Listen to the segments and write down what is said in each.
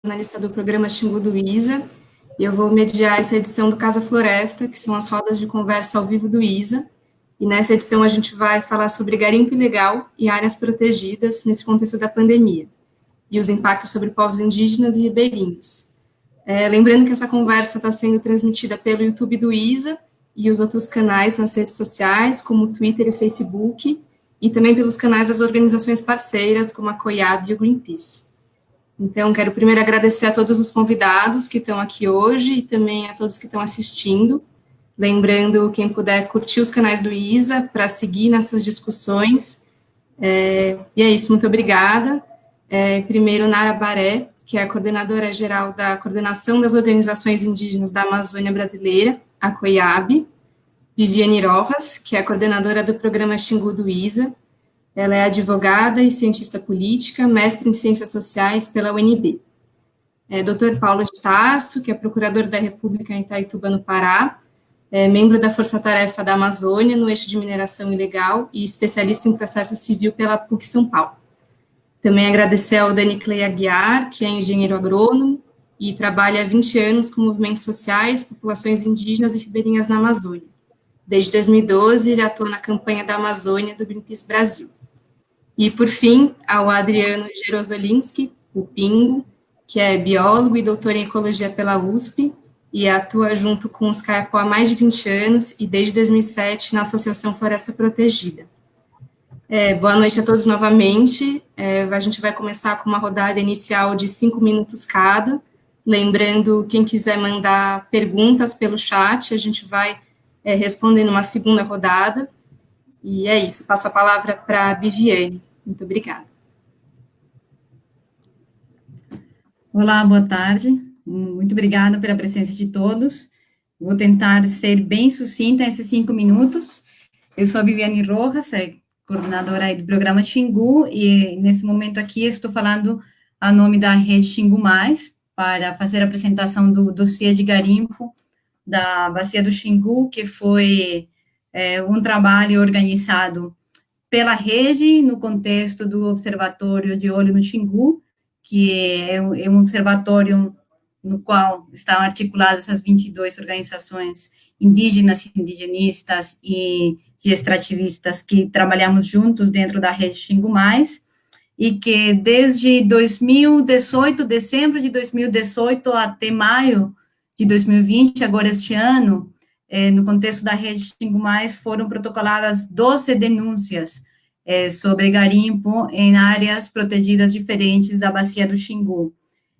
jornalista do programa Xingu do ISA, e eu vou mediar essa edição do Casa Floresta, que são as rodas de conversa ao vivo do ISA, e nessa edição a gente vai falar sobre garimpo ilegal e áreas protegidas nesse contexto da pandemia, e os impactos sobre povos indígenas e ribeirinhos. Lembrando que essa conversa está sendo transmitida pelo YouTube do ISA e os outros canais nas redes sociais, como o Twitter e Facebook, e também pelos canais das organizações parceiras, como a COIAB e o Greenpeace. Então, quero primeiro agradecer a todos os convidados que estão aqui hoje e também a todos que estão assistindo. Lembrando, quem puder curtir os canais do ISA para seguir nessas discussões. E é isso, muito obrigada. Primeiro, Nara Baré, que é a coordenadora geral da Coordenação das Organizações Indígenas da Amazônia Brasileira, a COIAB. Viviane Rojas, que é a coordenadora do programa Xingu do ISA. Ela é advogada e cientista política, mestre em Ciências Sociais pela UNB. Dr. Paulo de Tarso, que é procurador da República em Itaituba, no Pará, membro da Força Tarefa da Amazônia, no eixo de mineração ilegal, e especialista em processo civil pela PUC São Paulo. Também agradecer ao Dani Clay Aguiar, que é engenheiro agrônomo e trabalha há 20 anos com movimentos sociais, populações indígenas e ribeirinhas na Amazônia. Desde 2012, ele atua na campanha da Amazônia do Greenpeace Brasil. E, por fim, ao Adriano Jerozolinski, o Pingo, que é biólogo e doutor em ecologia pela USP, e atua junto com os Kayapó há mais de 20 anos e desde 2007 na Associação Floresta Protegida. Boa noite a todos novamente. A gente vai começar com uma rodada inicial de 5 minutos cada. Lembrando, quem quiser mandar perguntas pelo chat, a gente vai responder numa segunda rodada. E é isso, passo a palavra para a Viviane. Muito obrigada. Olá, boa tarde. Muito obrigada pela presença de todos. Vou tentar ser bem sucinta esses 5 minutos. Eu sou a Viviane Rojas, coordenadora do programa Xingu, e nesse momento aqui estou falando a nome da rede Xingu Mais, para fazer a apresentação do dossiê de garimpo da Bacia do Xingu, que foi um trabalho organizado pela rede, no contexto do Observatório de Olho no Xingu, que é um observatório no qual estão articuladas essas 22 organizações indígenas, indigenistas e de extrativistas que trabalhamos juntos dentro da rede Xingu Mais, e que desde 2018, dezembro de 2018 até maio de 2020, agora este ano, no contexto da rede Xingu Mais, foram protocoladas 12 denúncias sobre garimpo em áreas protegidas diferentes da bacia do Xingu.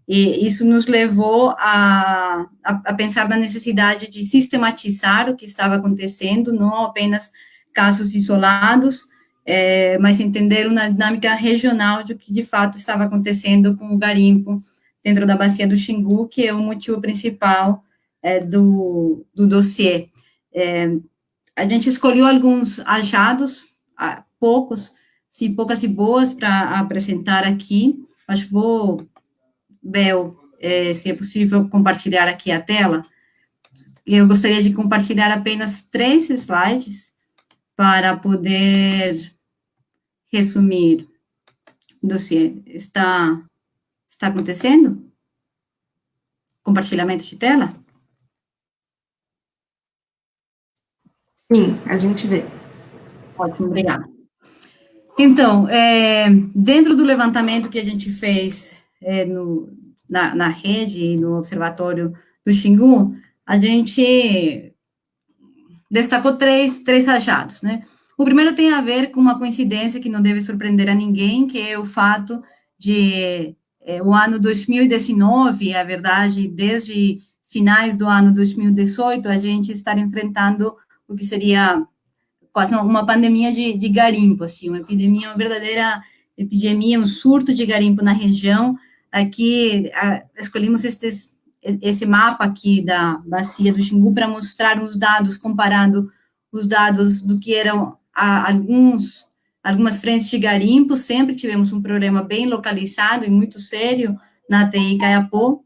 E isso nos levou a pensar na necessidade de sistematizar o que estava acontecendo, não apenas casos isolados, mas entender uma dinâmica regional de o que de fato estava acontecendo com o garimpo dentro da bacia do Xingu, que é o motivo principal do dossiê. A gente escolheu alguns achados, poucas e boas para apresentar aqui. Acho que vou, Bel, se é possível compartilhar aqui a tela. Eu gostaria de compartilhar apenas 3 slides para poder resumir o dossiê. Está acontecendo? Compartilhamento de tela? Sim, a gente vê. Ótimo, obrigada. Então, dentro do levantamento que a gente fez na rede e no observatório do Xingu, a gente destacou três achados, né? O primeiro tem a ver com uma coincidência que não deve surpreender a ninguém, que é o fato de o ano 2019, a verdade, desde finais do ano 2018, a gente estar enfrentando o que seria quase uma pandemia de garimpo, assim, uma epidemia, uma verdadeira epidemia, um surto de garimpo na região. Aqui, escolhemos esse mapa aqui da bacia do Xingu para mostrar os dados, comparando os dados do que eram algumas frentes de garimpo. Sempre tivemos um problema bem localizado e muito sério na ATI Kayapó,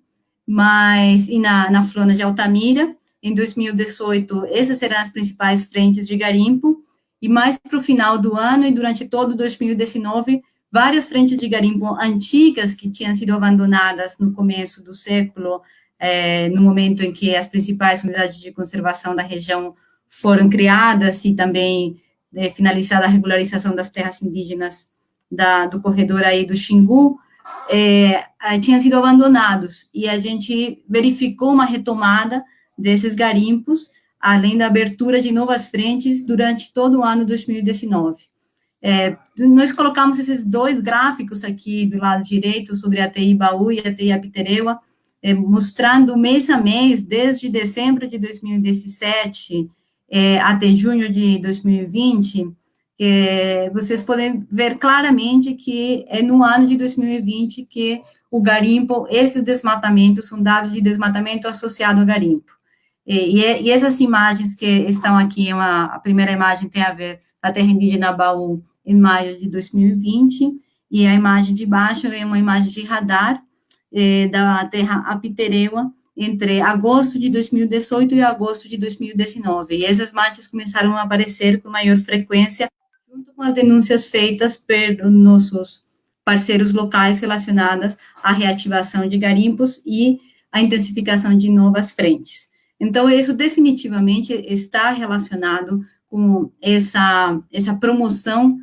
e na Flona de Altamira. Em 2018, essas serão as principais frentes de garimpo, e mais para o final do ano e durante todo 2019, várias frentes de garimpo antigas que tinham sido abandonadas no começo do século, no momento em que as principais unidades de conservação da região foram criadas e também finalizada a regularização das terras indígenas do corredor aí do Xingu, tinham sido abandonados, e a gente verificou uma retomada desses garimpos, além da abertura de novas frentes durante todo o ano de 2019. Nós colocamos esses dois gráficos aqui do lado direito, sobre a TI Baú e a TI Apitereua, mostrando mês a mês, desde dezembro de 2017 até junho de 2020, vocês podem ver claramente que é no ano de 2020 que o garimpo, esse desmatamento, são dados de desmatamento associado ao garimpo. E essas imagens que estão aqui, a primeira imagem tem a ver com a terra indígena Baú em maio de 2020, e a imagem de baixo é uma imagem de radar da terra Apitereua, entre agosto de 2018 e agosto de 2019, e essas manchas começaram a aparecer com maior frequência, junto com as denúncias feitas por nossos parceiros locais relacionadas à reativação de garimpos e à intensificação de novas frentes. Então, isso definitivamente está relacionado com essa promoção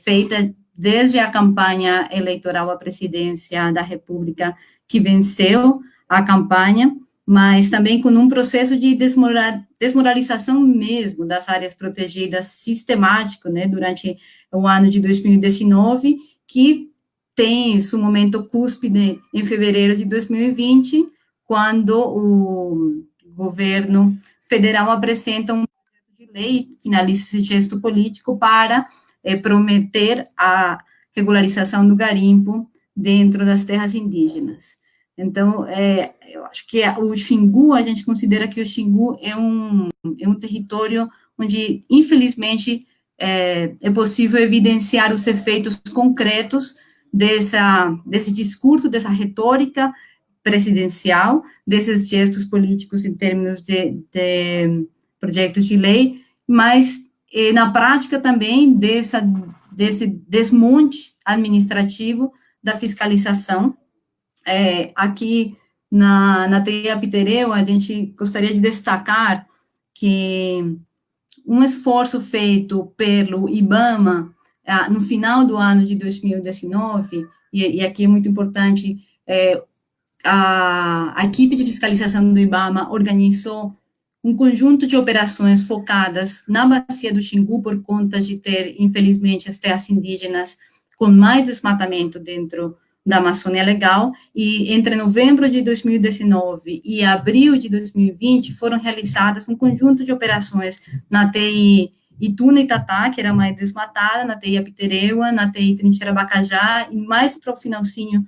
feita desde a campanha eleitoral à presidência da República, que venceu a campanha, mas também com um processo de desmoralização mesmo das áreas protegidas sistemático, né, durante o ano de 2019, que tem seu momento cúspide em fevereiro de 2020, quando o governo federal apresenta um projeto de lei, finaliza esse gesto político para prometer a regularização do garimpo dentro das terras indígenas. Então, eu acho que o Xingu, a gente considera que o Xingu é um território onde, infelizmente, é possível evidenciar os efeitos concretos desse discurso, dessa retórica presidencial, desses gestos políticos em termos de projetos de lei, mas na prática também desse desmonte administrativo da fiscalização. Aqui na TI Apitereu, a gente gostaria de destacar que um esforço feito pelo IBAMA no final do ano de 2019, e aqui é muito importante, a equipe de fiscalização do IBAMA organizou um conjunto de operações focadas na bacia do Xingu, por conta de ter, infelizmente, as terras indígenas com mais desmatamento dentro da Amazônia Legal, e entre novembro de 2019 e abril de 2020 foram realizadas um conjunto de operações na TI Ituna e Itatá, que era mais desmatada, na TI Apitereua, na TI Trincheira Bacajá, e mais para o finalzinho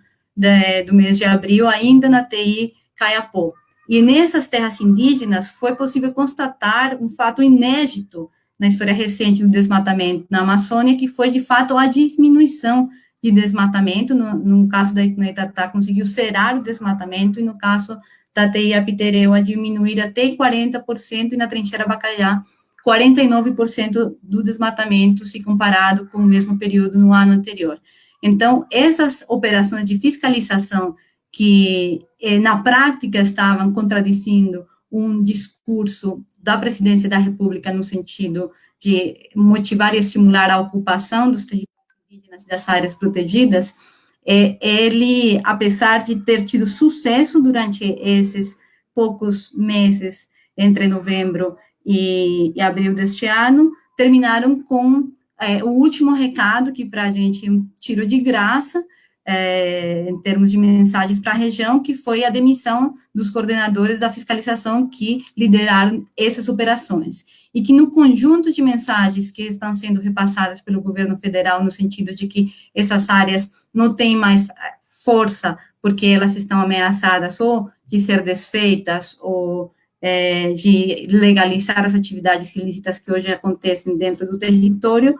do mês de abril, ainda na TI Caiapó. E nessas terras indígenas foi possível constatar um fato inédito na história recente do desmatamento na Amazônia, que foi, de fato, a diminuição de desmatamento. No caso da Itatá, conseguiu zerar o desmatamento, e no caso da TI Apitereu, diminuir até 40%, e na Trincheira Bacajá, 49% do desmatamento, se comparado com o mesmo período no ano anterior. Então, essas operações de fiscalização que, na prática, estavam contradizendo um discurso da presidência da República no sentido de motivar e estimular a ocupação dos territórios indígenas e das áreas protegidas, ele, apesar de ter tido sucesso durante esses poucos meses, entre novembro e abril deste ano, terminaram com o último recado, que para a gente é um tiro de graça, em termos de mensagens para a região, que foi a demissão dos coordenadores da fiscalização que lideraram essas operações. E que no conjunto de mensagens que estão sendo repassadas pelo governo federal, no sentido de que essas áreas não têm mais força, porque elas estão ameaçadas ou de ser desfeitas, ou de legalizar as atividades ilícitas que hoje acontecem dentro do território,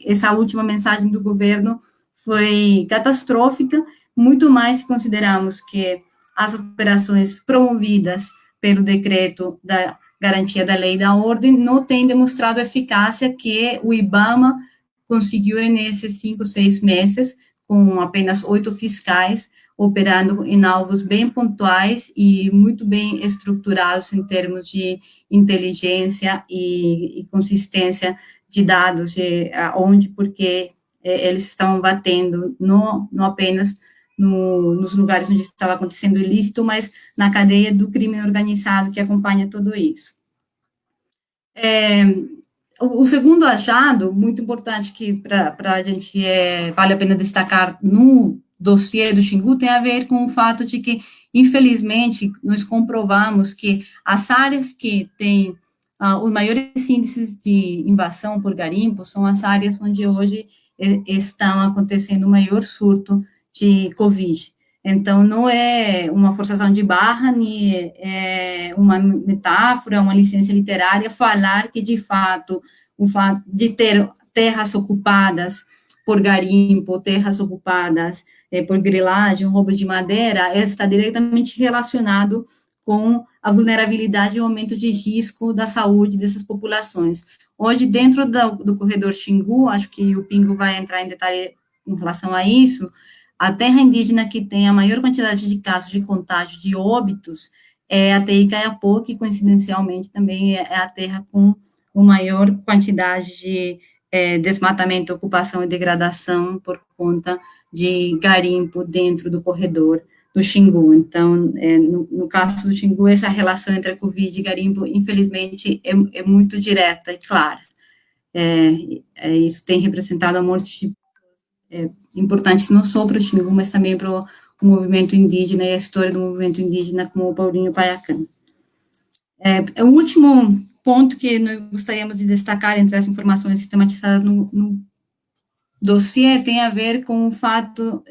essa última mensagem do governo foi catastrófica, muito mais se considerarmos que as operações promovidas pelo decreto da garantia da lei e da ordem não têm demonstrado a eficácia que o IBAMA conseguiu, nesses 5, 6 meses, com apenas 8 fiscais, operando em alvos bem pontuais e muito bem estruturados em termos de inteligência e consistência de dados, de onde, porque eles estavam batendo, não apenas nos lugares onde estava acontecendo ilícito, mas na cadeia do crime organizado que acompanha tudo isso. O segundo achado, muito importante, que para a gente vale a pena destacar no dossiê do Xingu, tem a ver com o fato de que, infelizmente, nós comprovamos que as áreas que têm os maiores índices de invasão por garimpo são as áreas onde hoje estão acontecendo o maior surto de Covid. Então, não é uma forçação de barra, nem uma metáfora, uma licença literária, falar que, de fato, o fato de ter terras ocupadas por garimpo, terras ocupadas por grilagem, roubo de madeira, está diretamente relacionado com a vulnerabilidade e o aumento de risco da saúde dessas populações. Hoje, dentro do corredor Xingu, acho que o Pingo vai entrar em detalhe em relação a isso, a terra indígena que tem a maior quantidade de casos de contágio, de óbitos, é a Terra Ikaiapó, que coincidencialmente também é a terra com a maior quantidade de desmatamento, ocupação e degradação por conta de garimpo dentro do corredor do Xingu. Então, no caso do Xingu, essa relação entre a Covid e garimpo, infelizmente, é muito direta e clara. Isso tem representado a morte de importantes não só para o Xingu, mas também para o movimento indígena e a história do movimento indígena, como o Paulinho Paiacan. O último ponto que nós gostaríamos de destacar entre as informações sistematizadas no dossiê tem a ver com o fato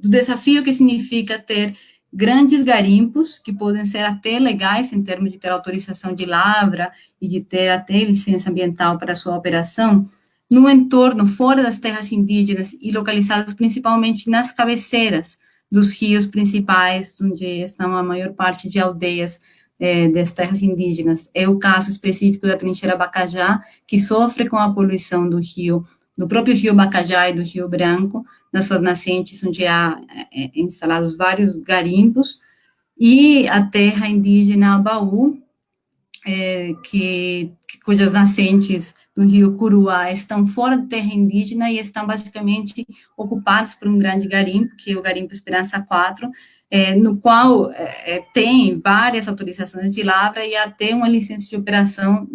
do desafio que significa ter grandes garimpos, que podem ser até legais em termos de ter autorização de lavra e de ter até licença ambiental para a sua operação, no entorno, fora das terras indígenas e localizados principalmente nas cabeceiras dos rios principais, onde estão a maior parte de aldeias das terras indígenas. É o caso específico da trincheira Bacajá, que sofre com a poluição do rio, do próprio rio Bacajá e do Rio Branco, nas suas nascentes, onde há instalados vários garimpos, e a terra indígena Abaú, cujas nascentes do rio Curuá estão fora da terra indígena e estão basicamente ocupados por um grande garimpo, que é o Garimpo Esperança 4, no qual tem várias autorizações de lavra e até uma licença de operação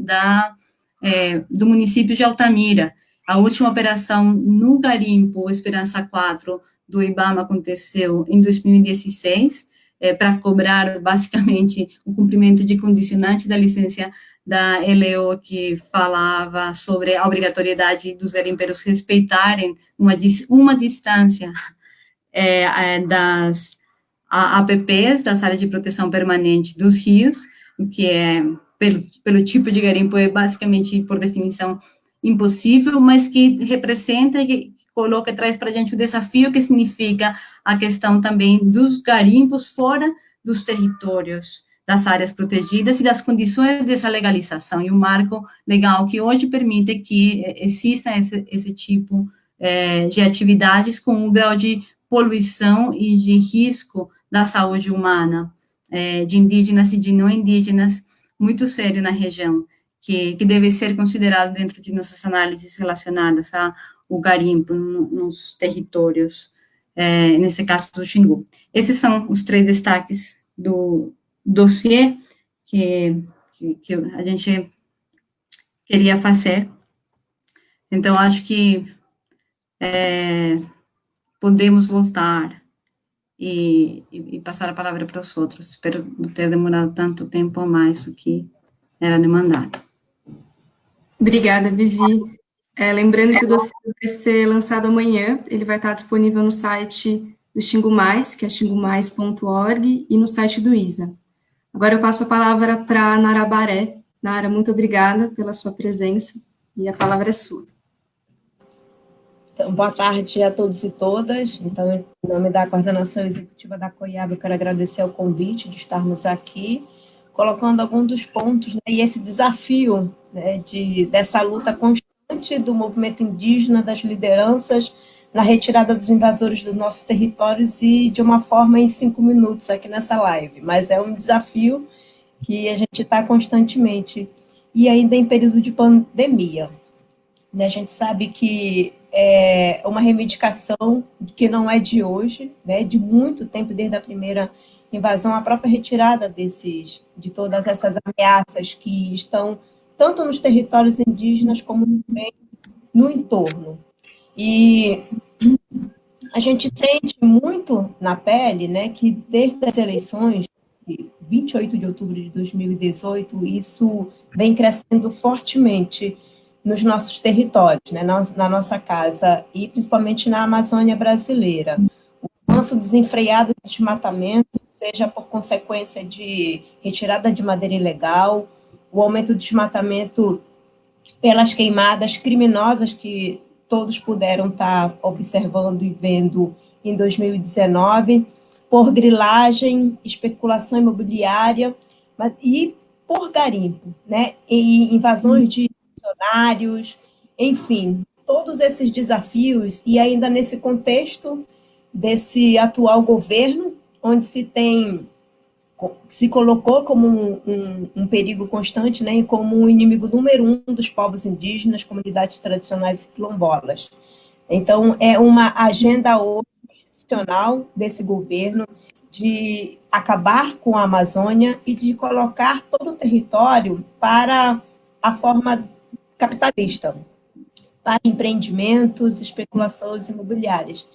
do município de Altamira. A última operação no Garimpo Esperança 4 do IBAMA aconteceu em 2016, para cobrar, basicamente, o cumprimento de condicionante da licença da LO, que falava sobre a obrigatoriedade dos garimpeiros respeitarem uma distância das APPs, das áreas de proteção permanente dos rios, o que pelo tipo de garimpo, é basicamente, por definição, impossível, mas que representa e coloca, traz para a gente o desafio que significa a questão também dos garimpos fora dos territórios, das áreas protegidas e das condições dessa legalização, e o marco legal que hoje permite que exista esse tipo de atividades com um grau de poluição e de risco da saúde humana, de indígenas e de não indígenas, muito sério na região, que deve ser considerado dentro de nossas análises relacionadas ao garimpo nos territórios, nesse caso do Xingu. Esses são os 3 destaques do dossiê que a gente queria fazer. Então, acho que podemos voltar e passar a palavra para os outros. Espero não ter demorado tanto tempo a mais do que era demandado. Obrigada, Vivi. Lembrando que o dossiê vai ser lançado amanhã, ele vai estar disponível no site do Xingu Mais, que é xingumais.org, e no site do ISA. Agora eu passo a palavra para a Nara Baré. Nara, muito obrigada pela sua presença, e a palavra é sua. Então, boa tarde a todos e todas. Então, em nome da coordenação executiva da COIAB, eu quero agradecer o convite de estarmos aqui, colocando alguns dos pontos, né, e esse desafio, né, dessa luta constante do movimento indígena, das lideranças, na retirada dos invasores dos nossos territórios e de uma forma em 5 minutos aqui nessa live. Mas é um desafio que a gente está constantemente. E ainda em período de pandemia. Né? A gente sabe que é uma reivindicação que não é de hoje, né? De muito tempo, desde a primeira invasão, a própria retirada de todas essas ameaças que estão tanto nos territórios indígenas como também no entorno. E a gente sente muito na pele, né, que desde as eleições, de 28 de outubro de 2018, isso vem crescendo fortemente nos nossos territórios, né, na nossa casa, e principalmente na Amazônia brasileira. O avanço desenfreado de desmatamento, seja por consequência de retirada de madeira ilegal, o aumento do desmatamento pelas queimadas criminosas que todos puderam estar observando e vendo em 2019, por grilagem, especulação imobiliária e por garimpo, né? E invasões de funcionários, enfim, todos esses desafios, e ainda nesse contexto desse atual governo, onde se colocou como um perigo constante, né, e como um inimigo número 1 dos povos indígenas, comunidades tradicionais e quilombolas. Então, é uma agenda hoje institucional desse governo de acabar com a Amazônia e de colocar todo o território para a forma capitalista, para empreendimentos, especulações imobiliárias.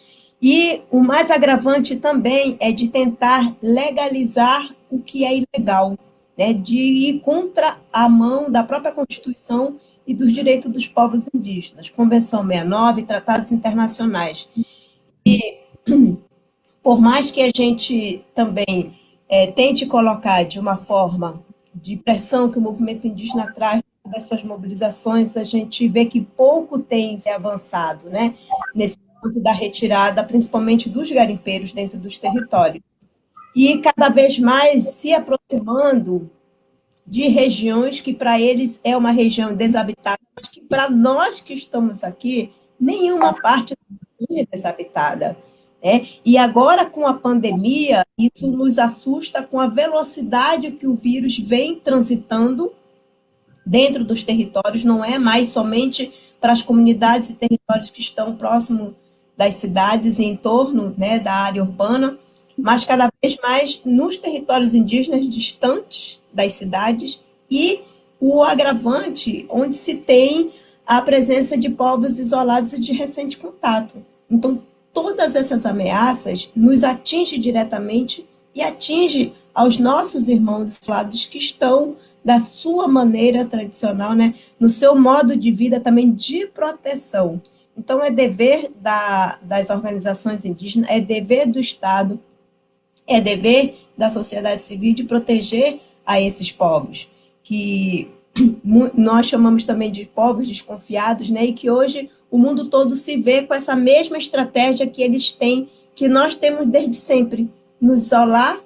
E o mais agravante também é de tentar legalizar o que é ilegal, né? De ir contra a mão da própria Constituição e dos direitos dos povos indígenas, Convenção 69, tratados internacionais. E, por mais que a gente também tente colocar de uma forma de pressão que o movimento indígena traz das suas mobilizações, a gente vê que pouco tem se avançado, né? Nesse ponto da retirada, principalmente dos garimpeiros dentro dos territórios. E cada vez mais se aproximando de regiões que para eles é uma região desabitada, mas que para nós que estamos aqui, nenhuma parte da Amazônia é desabitada. Né? E agora, com a pandemia, isso nos assusta com a velocidade que o vírus vem transitando dentro dos territórios, não é mais somente para as comunidades e territórios que estão próximos das cidades e em torno, né, da área urbana, mas cada vez mais nos territórios indígenas distantes das cidades, e o agravante onde se tem a presença de povos isolados e de recente contato. Então, todas essas ameaças nos atingem diretamente e atingem aos nossos irmãos isolados que estão da sua maneira tradicional, né, no seu modo de vida também de proteção. Então, é dever das organizações indígenas, é dever do Estado, é dever da sociedade civil de proteger a esses povos, que nós chamamos também de povos desconfiados, né, e que hoje o mundo todo se vê com essa mesma estratégia que eles têm, que nós temos desde sempre, nos isolar,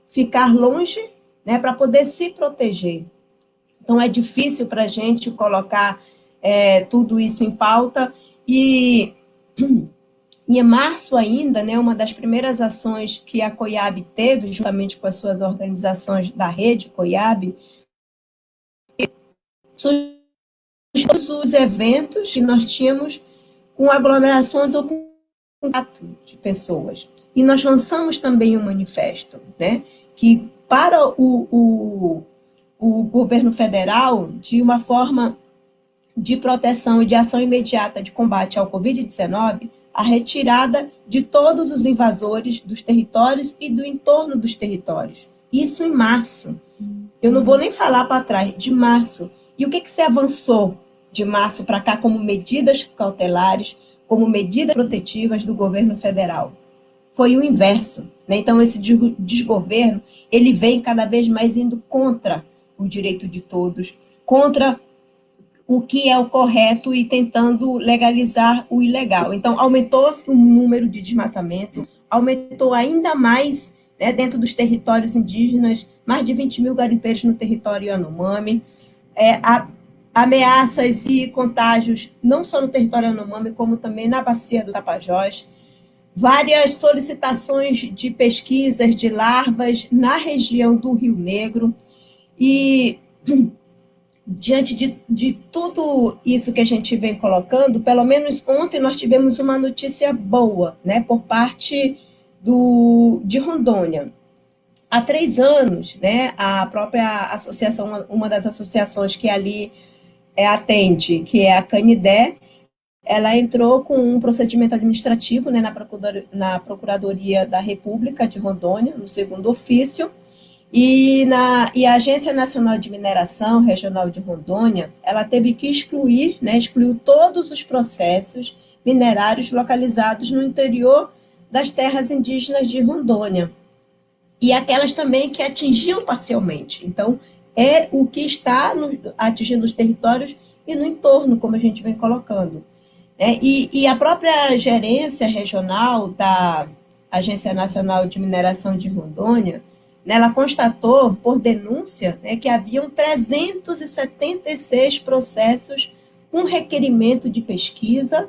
ficar longe, né, para poder se proteger. Então, é difícil para a gente colocar tudo isso em pauta, e em março ainda, né, uma das primeiras ações que a COIAB teve, juntamente com as suas organizações da rede COIAB, todos os eventos que nós tínhamos com aglomerações ou com contato de pessoas. E nós lançamos também um manifesto, né, que para o governo federal, de uma forma de proteção e de ação imediata de combate ao Covid-19, a retirada de todos os invasores dos territórios e do entorno dos territórios. Isso em março. Eu não vou nem falar para trás, de março. E o que se avançou de março para cá como medidas cautelares, como medidas protetivas do governo federal? Foi o inverso. Né? Então, esse desgoverno, ele vem cada vez mais indo contra o direito de todos, contra o que é o correto e tentando legalizar o ilegal. Então, aumentou o número de desmatamento, aumentou ainda mais, né, dentro dos territórios indígenas, mais de 20 mil garimpeiros no território Yanomami, ameaças e contágios, não só no território Yanomami, como também na bacia do Tapajós, várias solicitações de pesquisas de larvas na região do Rio Negro, e diante de tudo isso que a gente vem colocando, pelo menos ontem nós tivemos uma notícia boa, né, por parte de Rondônia. Há 3 anos, né, a própria associação, uma das associações que ali atende, que é a Canidé, ela entrou com um procedimento administrativo, né, na Procuradoria da República de Rondônia, no segundo ofício, e a Agência Nacional de Mineração Regional de Rondônia, ela teve que excluir, né, excluiu todos os processos minerários localizados no interior das terras indígenas de Rondônia, e aquelas também que atingiam parcialmente. Então, é o que está atingindo os territórios e no entorno, como a gente vem colocando. E a própria gerência regional da Agência Nacional de Mineração de Rondônia, né, ela constatou, por denúncia, né, que haviam 376 processos com requerimento de pesquisa,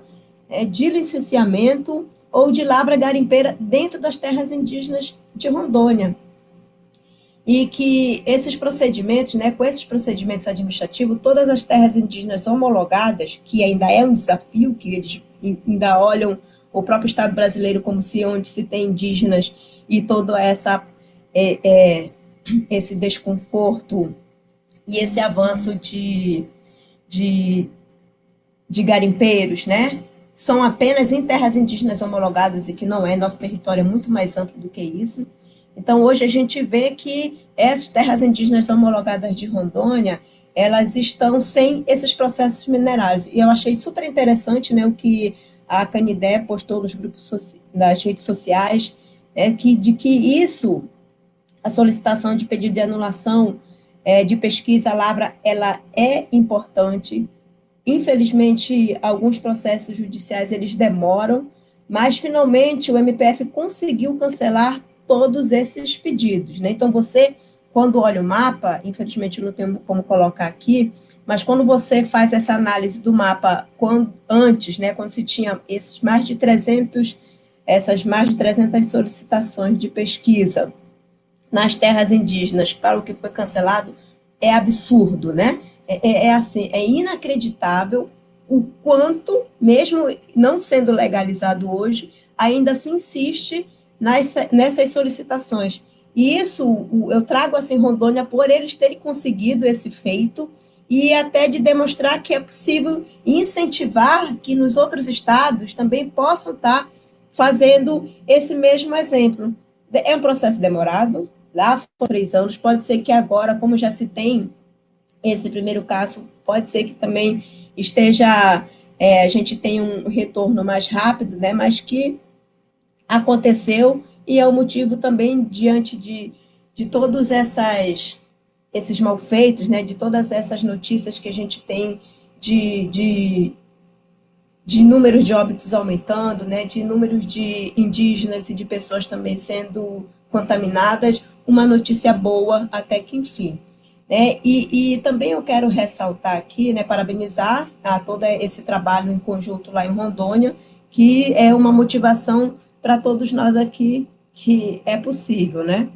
de licenciamento ou de lavra garimpeira dentro das terras indígenas de Rondônia. E que esses procedimentos, né, com esses procedimentos administrativos, todas as terras indígenas homologadas, que ainda é um desafio, que eles ainda olham o próprio Estado brasileiro como se onde se tem indígenas e todo esse desconforto e esse avanço de garimpeiros, né, são apenas em terras indígenas homologadas, e que não é, nosso território é muito mais amplo do que isso. Então, hoje a gente vê que essas terras indígenas homologadas de Rondônia, elas estão sem esses processos minerários. E eu achei super interessante, né, o que a Canidé postou nos grupos das redes sociais, de que isso, a solicitação de pedido de anulação de pesquisa lavra, ela é importante. Infelizmente, alguns processos judiciais eles demoram, mas finalmente o MPF conseguiu cancelar todos esses pedidos, né? Então, você, quando olha o mapa, infelizmente eu não tenho como colocar aqui, mas quando você faz essa análise do mapa antes, né, quando se tinha essas mais de 300 solicitações de pesquisa nas terras indígenas para o que foi cancelado, é absurdo, né? Assim, é inacreditável o quanto, mesmo não sendo legalizado hoje, ainda se insiste nessas solicitações. E isso eu trago assim Rondônia por eles terem conseguido esse feito, e até de demonstrar que é possível incentivar que nos outros estados também possam estar fazendo esse mesmo exemplo. É um processo demorado, lá foram 3 anos, pode ser que agora, como já se tem esse primeiro caso, pode ser que também esteja, a gente tenha um retorno mais rápido, né, mas que aconteceu, e é o motivo também, diante de todos esses malfeitos, né, de todas essas notícias que a gente tem de números de óbitos aumentando, né, de números de indígenas e de pessoas também sendo contaminadas, uma notícia boa até que enfim. E também eu quero ressaltar aqui, né, parabenizar a todo esse trabalho em conjunto lá em Rondônia, que é uma motivação para todos nós aqui, que é possível, né?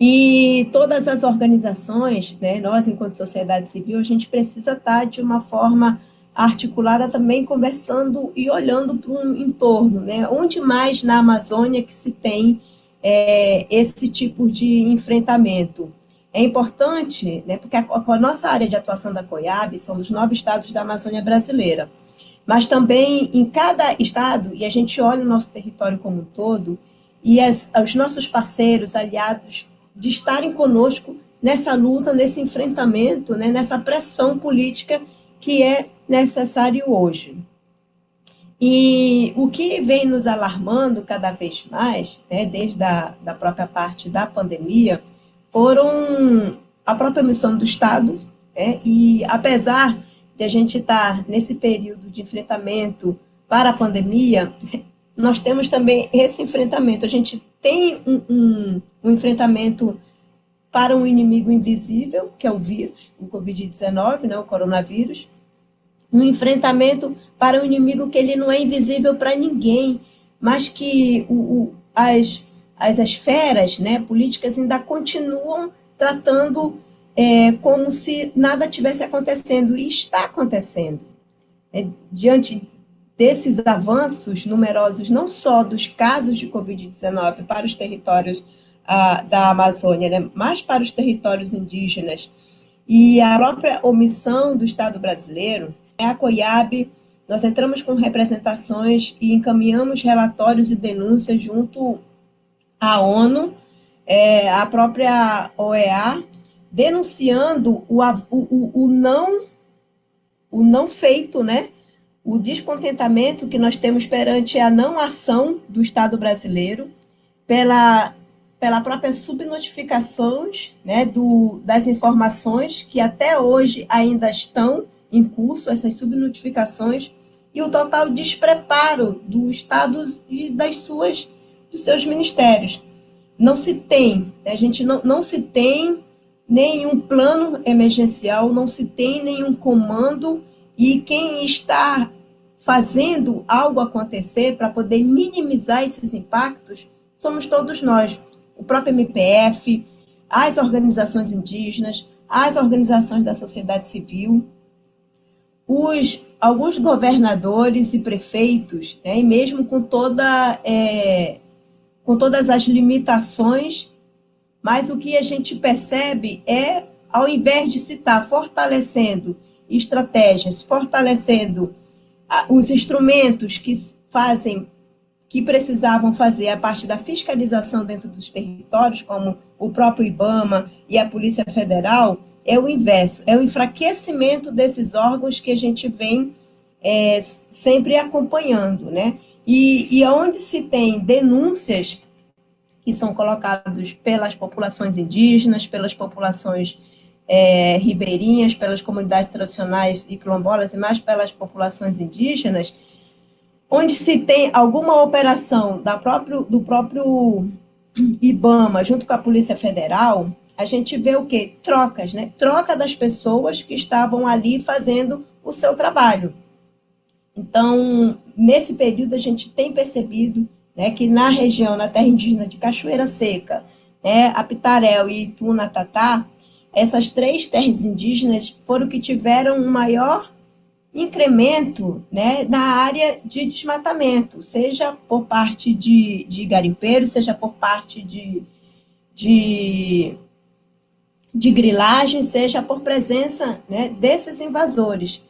E todas as organizações, né, nós, enquanto sociedade civil, a gente precisa estar de uma forma articulada também, conversando e olhando para um entorno, né? Onde mais na Amazônia que se tem esse tipo de enfrentamento? É importante, né, porque a nossa área de atuação da COIAB são os 9 estados da Amazônia brasileira, mas também em cada estado, e a gente olha o nosso território como um todo, e os nossos parceiros, aliados, de estarem conosco nessa luta, nesse enfrentamento, né, nessa pressão política que é necessário hoje. E o que vem nos alarmando cada vez mais, né, desde da própria parte da pandemia, foram a própria missão do Estado, né, e apesar de a gente estar nesse período de enfrentamento para a pandemia, nós temos também esse enfrentamento. A gente tem um enfrentamento para um inimigo invisível, que é o vírus, o Covid-19, né, o coronavírus, um enfrentamento para um inimigo que ele não é invisível para ninguém, mas que as esferas, né, políticas ainda continuam tratando como se nada tivesse acontecendo, e está acontecendo. Diante desses avanços numerosos, não só dos casos de Covid-19 para os territórios da Amazônia, né, mas para os territórios indígenas, e a própria omissão do Estado brasileiro, a COIAB, nós entramos com representações e encaminhamos relatórios e denúncias junto à ONU, a própria OEA, denunciando o não feito, né? O descontentamento que nós temos perante a não ação do Estado brasileiro, pela própria subnotificações, né, das informações que até hoje ainda estão em curso, essas subnotificações, e o total despreparo do Estado e dos seus ministérios. Não se tem, a gente não se tem nenhum plano emergencial, não se tem nenhum comando, e quem está fazendo algo acontecer para poder minimizar esses impactos somos todos nós, o próprio MPF, as organizações indígenas, as organizações da sociedade civil, alguns governadores e prefeitos, né, e mesmo com todas as limitações, mas o que a gente percebe é, ao invés de se estar fortalecendo estratégias, fortalecendo os instrumentos que precisavam fazer a parte da fiscalização dentro dos territórios, como o próprio IBAMA e a Polícia Federal, é o inverso, é o enfraquecimento desses órgãos que a gente vem sempre acompanhando, né? E onde se tem denúncias que são colocadas pelas populações indígenas, pelas populações ribeirinhas, pelas comunidades tradicionais e quilombolas, e mais pelas populações indígenas, onde se tem alguma operação do próprio IBAMA, junto com a Polícia Federal, a gente vê o quê? Trocas, né? Troca das pessoas que estavam ali fazendo o seu trabalho. Então, nesse período, a gente tem percebido, né, que na região, na terra indígena de Cachoeira Seca, né, Apitarel e Itunatatá, essas 3 terras indígenas foram que tiveram um maior incremento, né, na área de desmatamento, seja por parte de garimpeiros, seja por parte de grilagem, seja por presença, né, desses invasores.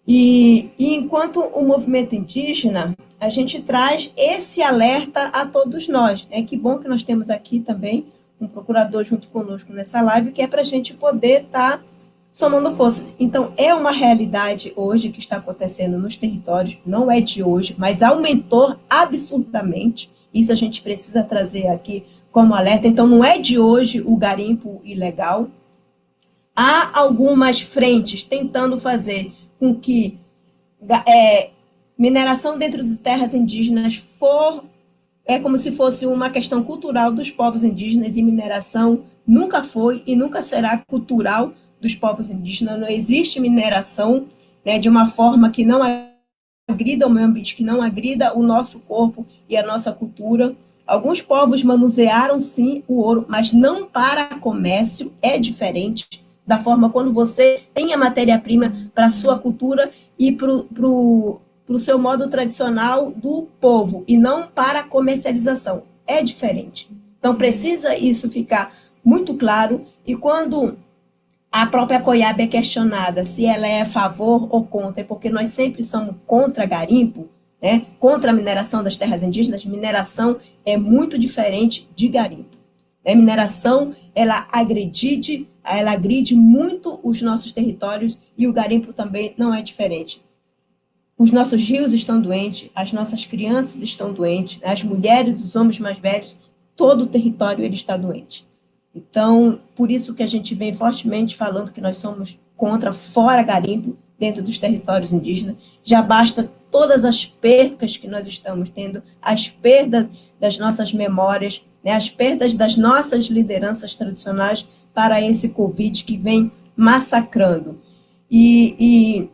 E enquanto o movimento indígena, a gente traz esse alerta a todos nós, né? Que bom que nós temos aqui também um procurador junto conosco nessa live, que é para a gente poder estar somando forças. Então, é uma realidade hoje que está acontecendo nos territórios, não é de hoje, mas aumentou absurdamente. Isso a gente precisa trazer aqui como alerta. Então, não é de hoje o garimpo ilegal. Há algumas frentes tentando fazer com que mineração dentro de terras indígenas como se fosse uma questão cultural dos povos indígenas, e mineração nunca foi e nunca será cultural dos povos indígenas. Não existe mineração, né, de uma forma que não agrida o meio ambiente, que não agrida o nosso corpo e a nossa cultura. Alguns povos manusearam, sim, o ouro, mas não para comércio, é diferente da forma quando você tem a matéria-prima para a sua cultura e para o seu modo tradicional do povo, e não para comercialização. É diferente. Então, precisa isso ficar muito claro, e quando a própria COIAB é questionada se ela é a favor ou contra, porque nós sempre somos contra garimpo, né, contra a mineração das terras indígenas. Mineração é muito diferente de garimpo. A mineração, ela agride muito os nossos territórios, e o garimpo também não é diferente. Os nossos rios estão doentes, as nossas crianças estão doentes, as mulheres, os homens mais velhos, todo o território ele está doente. Então, por isso que a gente vem fortemente falando que nós somos contra fora garimpo dentro dos territórios indígenas. Já basta todas as percas que nós estamos tendo, as perdas das nossas memórias, né, as perdas das nossas lideranças tradicionais para esse Covid que vem massacrando. E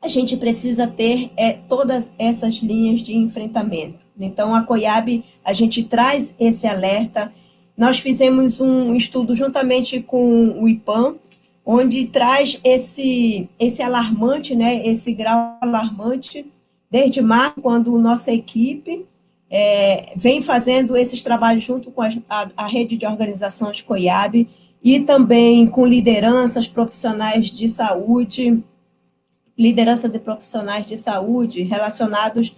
a gente precisa ter todas essas linhas de enfrentamento. Então, a COIAB, a gente traz esse alerta. Nós fizemos um estudo juntamente com o IPAM, onde traz esse alarmante, né, esse grau alarmante, desde março, quando nossa equipe vem fazendo esses trabalhos junto com a rede de organizações COIAB e também com lideranças profissionais de saúde, lideranças e profissionais de saúde relacionados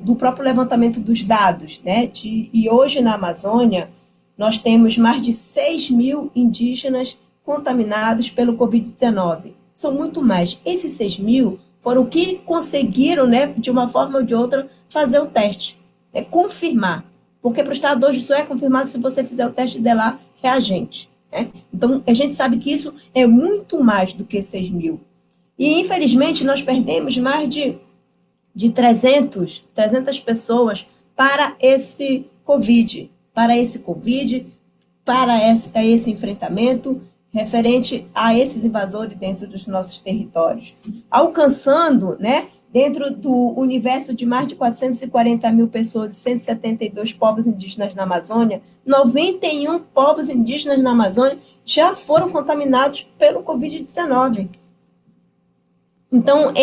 do próprio levantamento dos dados, né? E hoje na Amazônia, nós temos mais de 6 mil indígenas contaminados pelo Covid-19. São muito mais. Esses 6 mil foram que conseguiram, né, de uma forma ou de outra, fazer o teste, confirmar. Porque para o Estado hoje só é confirmado se você fizer o teste de lá reagente. Né? Então, a gente sabe que isso é muito mais do que 6 mil. E, infelizmente, nós perdemos mais de 300 pessoas para esse Covid, para esse enfrentamento referente a esses invasores dentro dos nossos territórios. Alcançando, né, dentro do universo de mais de 440 mil pessoas e 172 povos indígenas na Amazônia, 91 povos indígenas na Amazônia já foram contaminados pelo Covid-19. Então,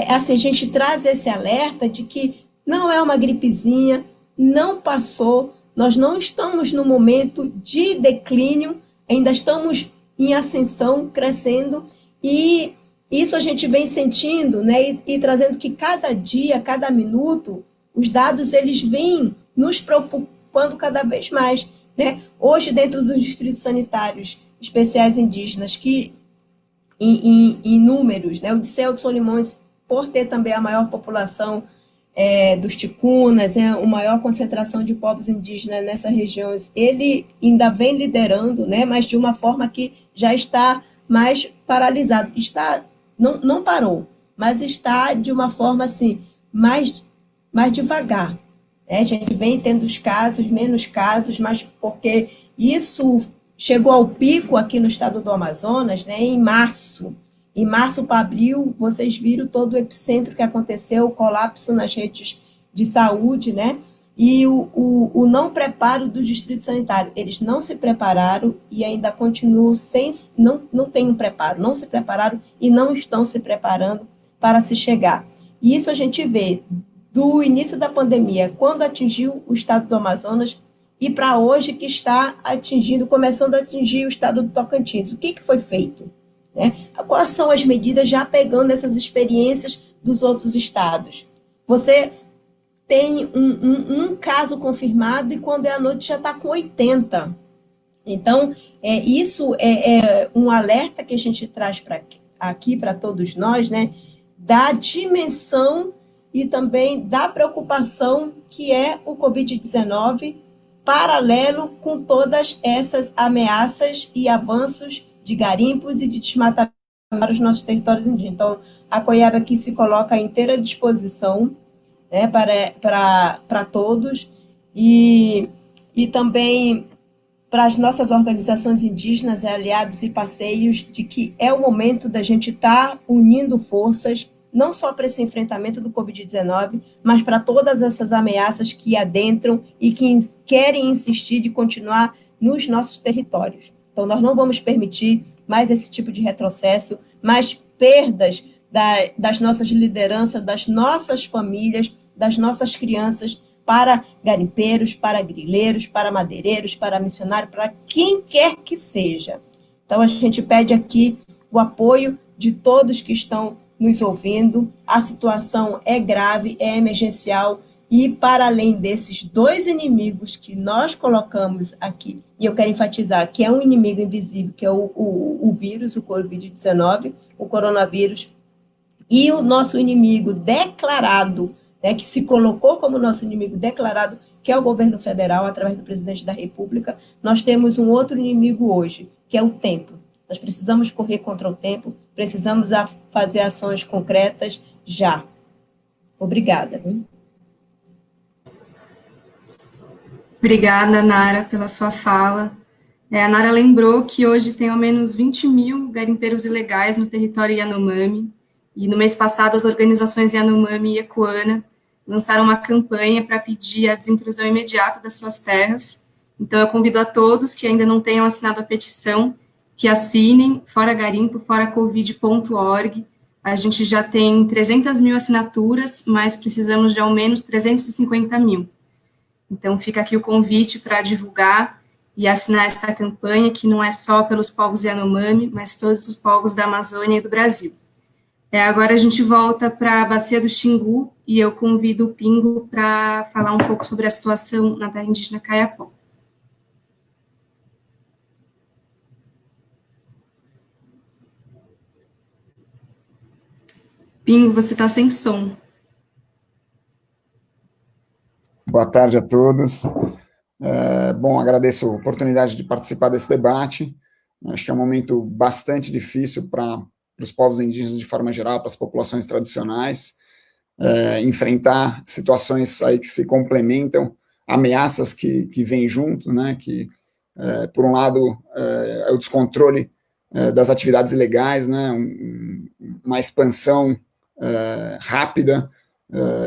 assim, a gente traz esse alerta de que não é uma gripezinha, não passou, nós não estamos no momento de declínio, ainda estamos em ascensão, crescendo, e isso a gente vem sentindo, né, e trazendo que cada dia, cada minuto, os dados eles vêm nos preocupando cada vez mais. Né? Hoje, dentro dos distritos sanitários especiais indígenas, que em números, né? O Diceu de Solimões, por ter também a maior população dos ticunas, a maior concentração de povos indígenas nessas regiões, ele ainda vem liderando, né? Mas de uma forma que já está mais paralisado. Não parou, mas está de uma forma assim, mais devagar. Né? A gente vem tendo os casos, menos casos, mas porque isso chegou ao pico aqui no estado do Amazonas, né, em março. Em março para abril, vocês viram todo o epicentro que aconteceu, o colapso nas redes de saúde, né? E o não preparo do distrito sanitário. Eles não se prepararam e ainda continuam não tem um preparo, não se prepararam e não estão se preparando para se chegar. E isso a gente vê do início da pandemia, quando atingiu o estado do Amazonas, e para hoje que está começando a atingir o estado do Tocantins. O que foi feito? Né? Quais são as medidas já pegando essas experiências dos outros estados? Você tem um caso confirmado e quando é à noite já está com 80. Então, isso é um alerta que a gente traz aqui para todos nós, né? Da dimensão e também da preocupação que é o Covid-19, paralelo com todas essas ameaças e avanços de garimpos e de desmatamento para os nossos territórios indígenas. Então, a COIAB aqui se coloca à inteira disposição, né, para todos e também para as nossas organizações indígenas, aliados e parceiros, de que é o momento da gente estar unindo forças, não só para esse enfrentamento do Covid-19, mas para todas essas ameaças que adentram e que querem insistir de continuar nos nossos territórios. Então, nós não vamos permitir mais esse tipo de retrocesso, mais perdas das nossas lideranças, das nossas famílias, das nossas crianças, para garimpeiros, para grileiros, para madeireiros, para missionários, para quem quer que seja. Então, a gente pede aqui o apoio de todos que estão nos ouvindo. A situação é grave, é emergencial, e para além desses dois inimigos que nós colocamos aqui, e eu quero enfatizar que é um inimigo invisível, que é o vírus, o Covid-19, o coronavírus, e o nosso inimigo declarado, né, que se colocou como nosso inimigo declarado, que é o governo federal, através do presidente da República, nós temos um outro inimigo hoje, que é o tempo. Nós precisamos correr contra o tempo, precisamos fazer ações concretas já. Obrigada. Obrigada, Nara, pela sua fala. A Nara lembrou que hoje tem ao menos 20 mil garimpeiros ilegais no território Yanomami, e no mês passado as organizações Yanomami e Ecoana lançaram uma campanha para pedir a desintrusão imediata das suas terras. Então eu convido a todos que ainda não tenham assinado a petição, que assinem foragarimpo.foracovid.org. A gente já tem 300 mil assinaturas, mas precisamos de ao menos 350 mil. Então fica aqui o convite para divulgar e assinar essa campanha, que não é só pelos povos Yanomami, mas todos os povos da Amazônia e do Brasil. Agora a gente volta para a Bacia do Xingu, e eu convido o Pingo para falar um pouco sobre a situação na terra indígena Kayapó. Pingo, você está sem som. Boa tarde a todos. Bom, agradeço a oportunidade de participar desse debate. Acho que é um momento bastante difícil para os povos indígenas de forma geral, para as populações tradicionais, enfrentar situações aí que se complementam, ameaças que vêm junto, né, que, por um lado, é o descontrole das atividades ilegais, né, uma expansão rápida,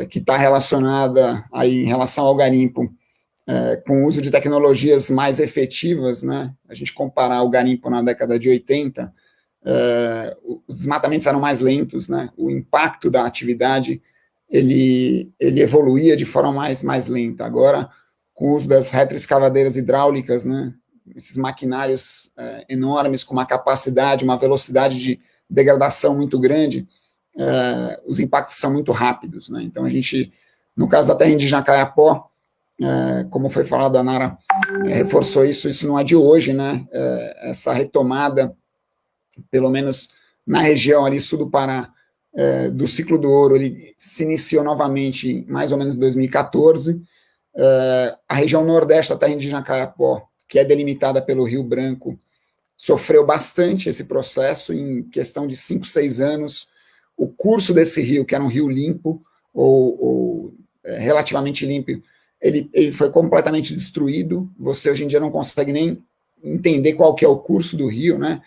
que está relacionada aí em relação ao garimpo, com o uso de tecnologias mais efetivas, né? A gente comparar o garimpo na década de 80, os desmatamentos eram mais lentos, né? O impacto da atividade, ele evoluía de forma mais lenta. Agora, com o uso das retroescavadeiras hidráulicas, né? Esses maquinários enormes, com uma capacidade, uma velocidade de degradação muito grande, os impactos são muito rápidos, né? Então, a gente, no caso da terra indígena Kayapó, como foi falado, a Nara reforçou isso não é de hoje, né? Essa retomada, pelo menos na região ali, sul do Pará, do ciclo do ouro, ele se iniciou novamente em mais ou menos 2014. A região nordeste da terra indígena Kayapó, que é delimitada pelo Rio Branco, sofreu bastante esse processo, em questão de 5, 6 anos. O curso desse rio, que era um rio limpo, ou relativamente limpo, ele foi completamente destruído. Você hoje em dia não consegue nem entender qual que é o curso do rio, né?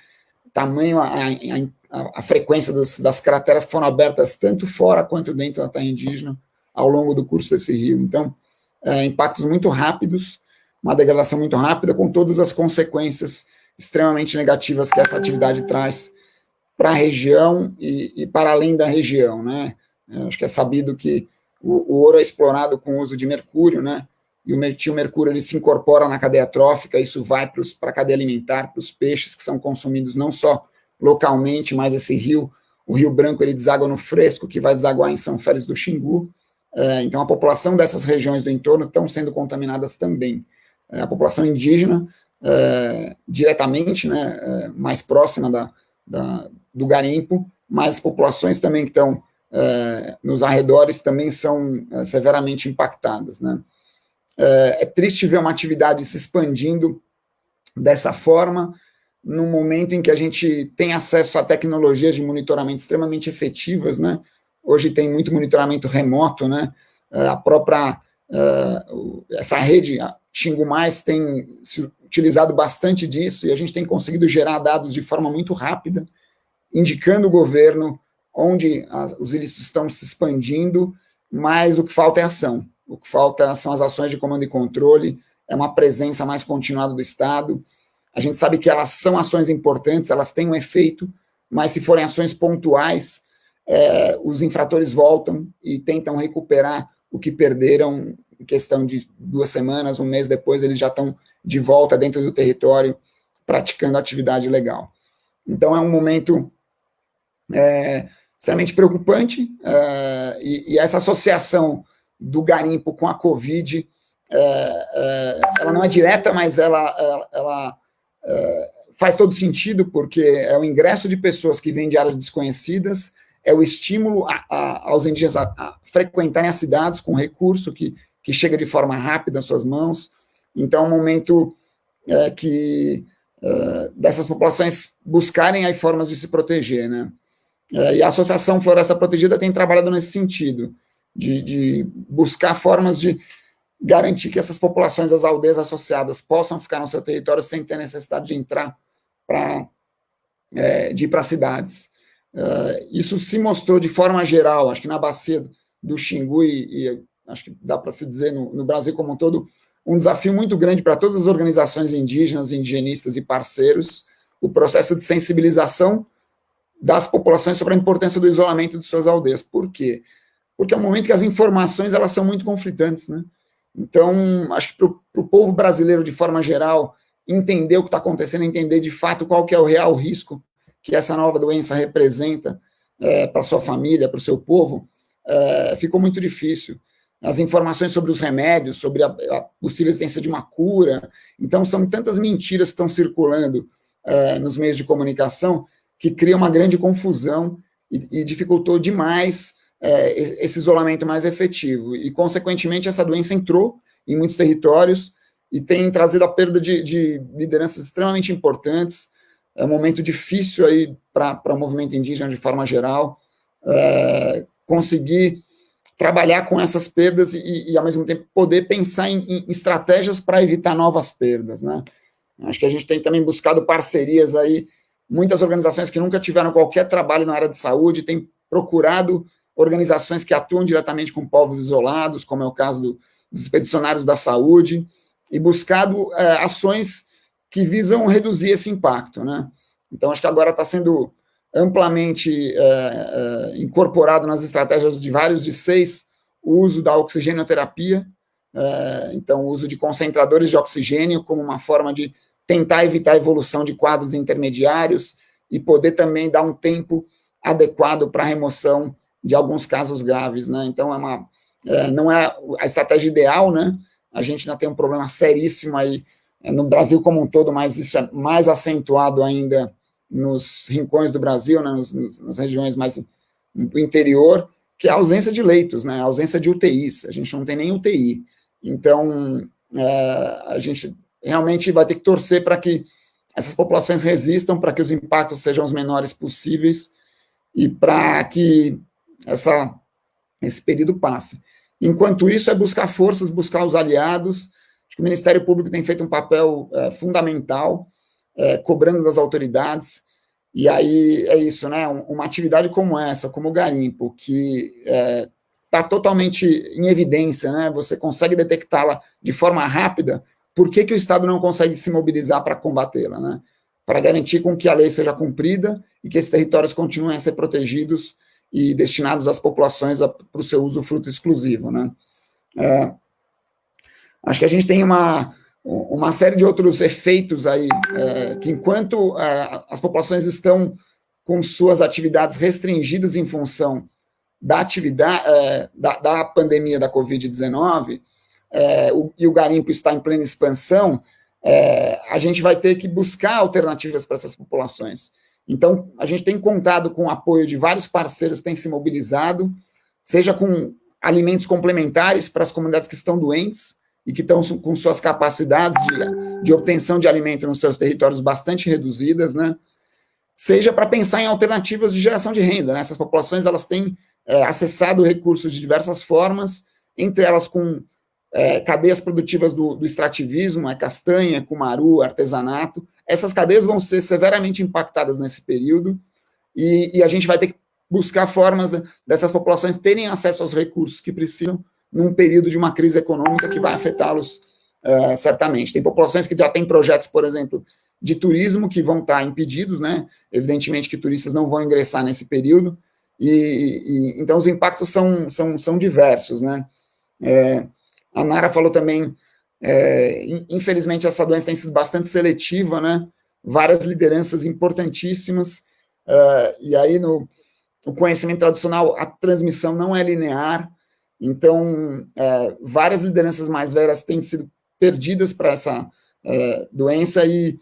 Tamanho, a frequência das crateras que foram abertas tanto fora quanto dentro da terra indígena ao longo do curso desse rio. Então, impactos muito rápidos, uma degradação muito rápida, com todas as consequências extremamente negativas que essa atividade traz para a região e para além da região, né? Acho que é sabido que o ouro é explorado com o uso de mercúrio, né? E o mercúrio ele se incorpora na cadeia trófica, isso vai para a cadeia alimentar, para os peixes que são consumidos não só localmente, mas esse rio, o Rio Branco, ele deságua no Fresco, que vai desaguar em São Félix do Xingu. Então, a população dessas regiões do entorno estão sendo contaminadas também. A população indígena, diretamente, né, mais próxima do garimpo, mas as populações também que estão nos arredores também são severamente impactadas, né? É triste ver uma atividade se expandindo dessa forma, num momento em que a gente tem acesso a tecnologias de monitoramento extremamente efetivas, né? Hoje tem muito monitoramento remoto, né? A própria, essa rede, a Xingu Mais, tem se utilizado bastante disso, e a gente tem conseguido gerar dados de forma muito rápida, indicando o governo onde os ilícitos estão se expandindo, mas o que falta é ação. O que falta são as ações de comando e controle, é uma presença mais continuada do Estado. A gente sabe que elas são ações importantes, elas têm um efeito, mas se forem ações pontuais, os infratores voltam e tentam recuperar o que perderam em questão de 2 semanas, um mês depois, eles já estão de volta dentro do território, praticando atividade legal. Então, é um momento extremamente preocupante, e essa associação do garimpo com a Covid, ela não é direta, mas ela faz todo sentido, porque é o ingresso de pessoas que vêm de áreas desconhecidas, é o estímulo aos indígenas a frequentarem as cidades com recurso que chega de forma rápida às suas mãos. Então, é um momento dessas populações buscarem aí formas de se proteger, né? E a Associação Floresta Protegida tem trabalhado nesse sentido, de buscar formas de garantir que essas populações das aldeias associadas possam ficar no seu território sem ter necessidade de entrar de ir para cidades. Isso se mostrou de forma geral, acho que na bacia do Xingu e acho que dá para se dizer no Brasil como um todo, um desafio muito grande para todas as organizações indígenas, indigenistas e parceiros, o processo de sensibilização das populações sobre a importância do isolamento de suas aldeias. Por quê? Porque é um momento que as informações elas são muito conflitantes, né? Então, acho que para o povo brasileiro, de forma geral, entender o que está acontecendo, entender de fato qual que é o real risco que essa nova doença representa para sua família, para o seu povo, ficou muito difícil. As informações sobre os remédios, sobre a possível existência de uma cura, então são tantas mentiras que estão circulando nos meios de comunicação que cria uma grande confusão e dificultou demais esse isolamento mais efetivo. E, consequentemente, essa doença entrou em muitos territórios e tem trazido a perda de lideranças extremamente importantes. É um momento difícil aí para o movimento indígena de forma geral, conseguir trabalhar com essas perdas e, ao mesmo tempo, poder pensar em estratégias para evitar novas perdas, né? Acho que a gente tem também buscado parcerias aí, muitas organizações que nunca tiveram qualquer trabalho na área de saúde têm procurado organizações que atuam diretamente com povos isolados, como é o caso dos expedicionários da saúde, e buscado ações que visam reduzir esse impacto, né? Então, acho que agora está sendo amplamente incorporado nas estratégias de vários de 6 o uso da oxigenoterapia, então o uso de concentradores de oxigênio como uma forma de tentar evitar a evolução de quadros intermediários e poder também dar um tempo adequado para a remoção de alguns casos graves, né? Então, não é a estratégia ideal, né? A gente ainda tem um problema seríssimo aí no Brasil como um todo, mas isso é mais acentuado ainda nos rincões do Brasil, né, nas regiões mais do interior, que é a ausência de leitos, né, a ausência de UTIs. A gente não tem nem UTI. Então, a gente realmente vai ter que torcer para que essas populações resistam, para que os impactos sejam os menores possíveis e para que esse período passe. Enquanto isso, é buscar forças, buscar os aliados. Acho que o Ministério Público tem feito um papel fundamental, cobrando das autoridades, e aí é isso, né? Uma atividade como essa, como o garimpo, que está totalmente em evidência, né? Você consegue detectá-la de forma rápida, por que o Estado não consegue se mobilizar para combatê-la, né? Para garantir com que a lei seja cumprida e que esses territórios continuem a ser protegidos e destinados às populações para o seu usufruto exclusivo, né? Acho que a gente tem uma série de outros efeitos aí, que enquanto as populações estão com suas atividades restringidas em função da atividade da pandemia da Covid-19, e o garimpo está em plena expansão, a gente vai ter que buscar alternativas para essas populações. Então, a gente tem contado com o apoio de vários parceiros que têm se mobilizado, seja com alimentos complementares para as comunidades que estão doentes e que estão com suas capacidades de obtenção de alimento nos seus territórios bastante reduzidas, né? Seja para pensar em alternativas de geração de renda, né? Essas populações elas têm acessado recursos de diversas formas, entre elas com cadeias produtivas do extrativismo, castanha, cumaru, artesanato. Essas cadeias vão ser severamente impactadas nesse período e a gente vai ter que buscar formas dessas populações terem acesso aos recursos que precisam num período de uma crise econômica que vai afetá-los certamente. Tem populações que já têm projetos, por exemplo, de turismo que vão estar impedidos, né? Evidentemente que turistas não vão ingressar nesse período, então os impactos são diversos, né? A Nara falou também, infelizmente essa doença tem sido bastante seletiva, né? Várias lideranças importantíssimas, e aí no conhecimento tradicional a transmissão não é linear, então várias lideranças mais velhas têm sido perdidas para essa doença e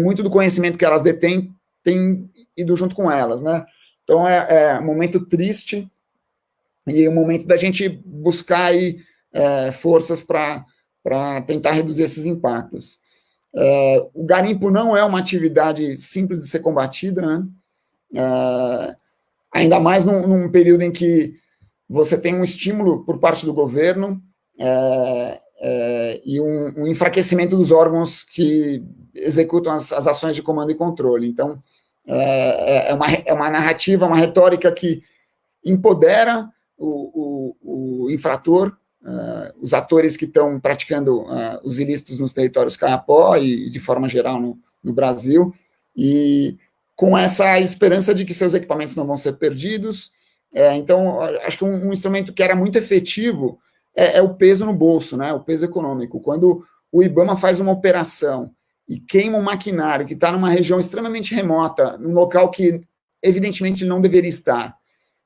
muito do conhecimento que elas detêm tem ido junto com elas, né? Então é um momento triste e um momento da gente buscar aí forças para tentar reduzir esses impactos. O garimpo não é uma atividade simples de ser combatida, né? Ainda mais num período em que você tem um estímulo por parte do governo, e um enfraquecimento dos órgãos que executam as ações de comando e controle. Então, é uma narrativa, uma retórica que empodera o infrator, os atores que estão praticando os ilícitos nos territórios Kayapó e de forma geral no Brasil, e com essa esperança de que seus equipamentos não vão ser perdidos. Então, acho que um instrumento que era muito efetivo é o peso no bolso, né, o peso econômico. Quando o IBAMA faz uma operação e queima um maquinário que está numa região extremamente remota, num local que, evidentemente, não deveria estar,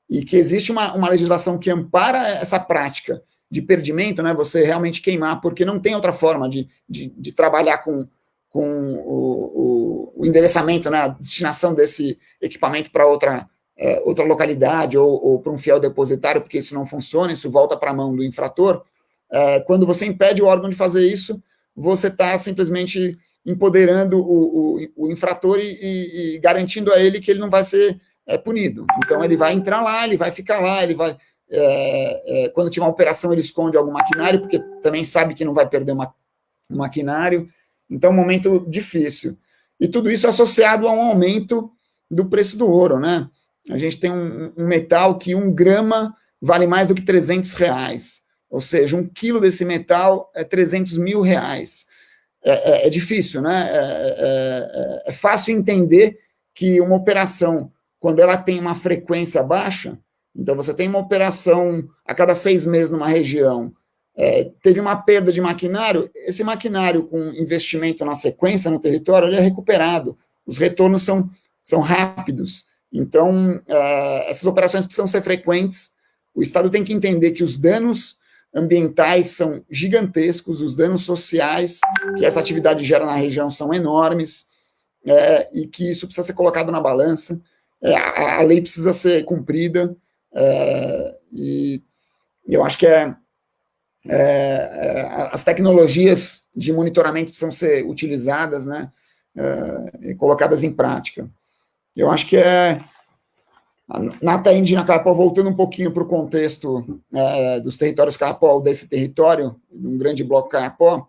e que existe uma legislação que ampara essa prática de perdimento, né, você realmente queimar, porque não tem outra forma de trabalhar com o endereçamento, né, a destinação desse equipamento para outra localidade ou para um fiel depositário, porque isso não funciona, isso volta para a mão do infrator. Quando você impede o órgão de fazer isso, você está simplesmente empoderando o infrator e garantindo a ele que ele não vai ser punido. Então, ele vai entrar lá, ele vai ficar lá, ele vai... quando tiver uma operação, ele esconde algum maquinário, porque também sabe que não vai perder um maquinário. Então, é um momento difícil. E tudo isso associado a um aumento do preço do ouro, né? A gente tem um metal que 1 grama vale mais do que R$300, ou seja, 1 quilo desse metal é R$300 mil. É difícil, né? É fácil entender que uma operação, quando ela tem uma frequência baixa, então você tem uma operação a cada 6 meses numa região, teve uma perda de maquinário, esse maquinário com investimento na sequência no território, ele é recuperado, os retornos são rápidos. Então, essas operações precisam ser frequentes. O Estado tem que entender que os danos ambientais são gigantescos, os danos sociais que essa atividade gera na região são enormes, e que isso precisa ser colocado na balança. A lei precisa ser cumprida, e eu acho que as tecnologias de monitoramento precisam ser utilizadas, né, e colocadas em prática. Eu acho que na terra indígena Kayapó, voltando um pouquinho para o contexto dos territórios Kayapó, desse território, um grande bloco Kayapó,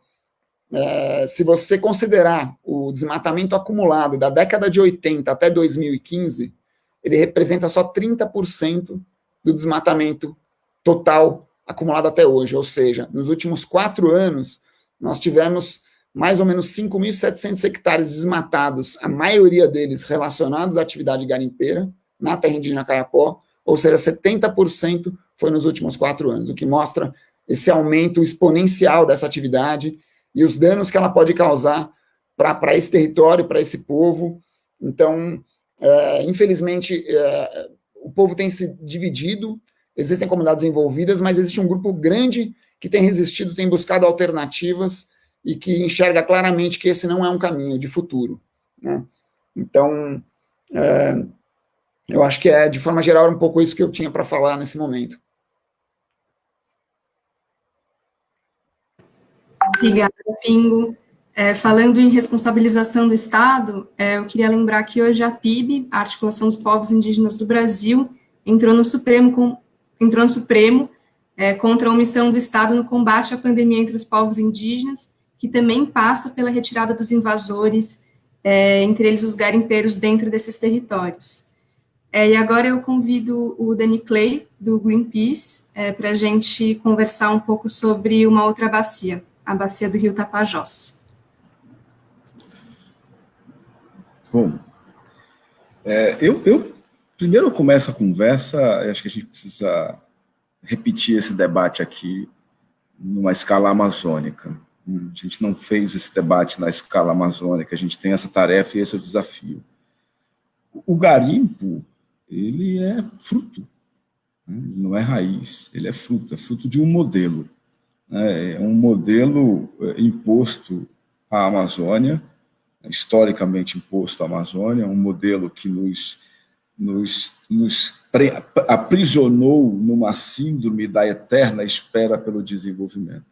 se você considerar o desmatamento acumulado da década de 80 até 2015, ele representa só 30% do desmatamento total acumulado até hoje, ou seja, nos últimos 4 anos, nós tivemos mais ou menos 5.700 hectares desmatados, a maioria deles relacionados à atividade garimpeira, na terra indígena Kayapó, ou seja, 70% foi nos últimos 4 anos, o que mostra esse aumento exponencial dessa atividade e os danos que ela pode causar para esse território, para esse povo. Então, infelizmente, o povo tem se dividido, existem comunidades envolvidas, mas existe um grupo grande que tem resistido, tem buscado alternativas e que enxerga claramente que esse não é um caminho de futuro, né? Então, eu acho que de forma geral, um pouco isso que eu tinha para falar nesse momento. Obrigada, Pingo. Falando em responsabilização do Estado, eu queria lembrar que hoje a PIB, a Articulação dos Povos Indígenas do Brasil, entrou no Supremo contra a omissão do Estado no combate à pandemia entre os povos indígenas, que também passa pela retirada dos invasores, entre eles os garimpeiros dentro desses territórios. E agora eu convido o Dani Clay, do Greenpeace, para a gente conversar um pouco sobre uma outra bacia, a bacia do Rio Tapajós. Bom, primeiro eu começo a conversa, acho que a gente precisa repetir esse debate aqui numa escala amazônica. A gente não fez esse debate na escala amazônica, a gente tem essa tarefa e esse é o desafio. O garimpo, ele é fruto, né? Ele não é raiz, ele é fruto de um modelo. É um modelo imposto à Amazônia, historicamente imposto à Amazônia, um modelo que nos aprisionou numa síndrome da eterna espera pelo desenvolvimento.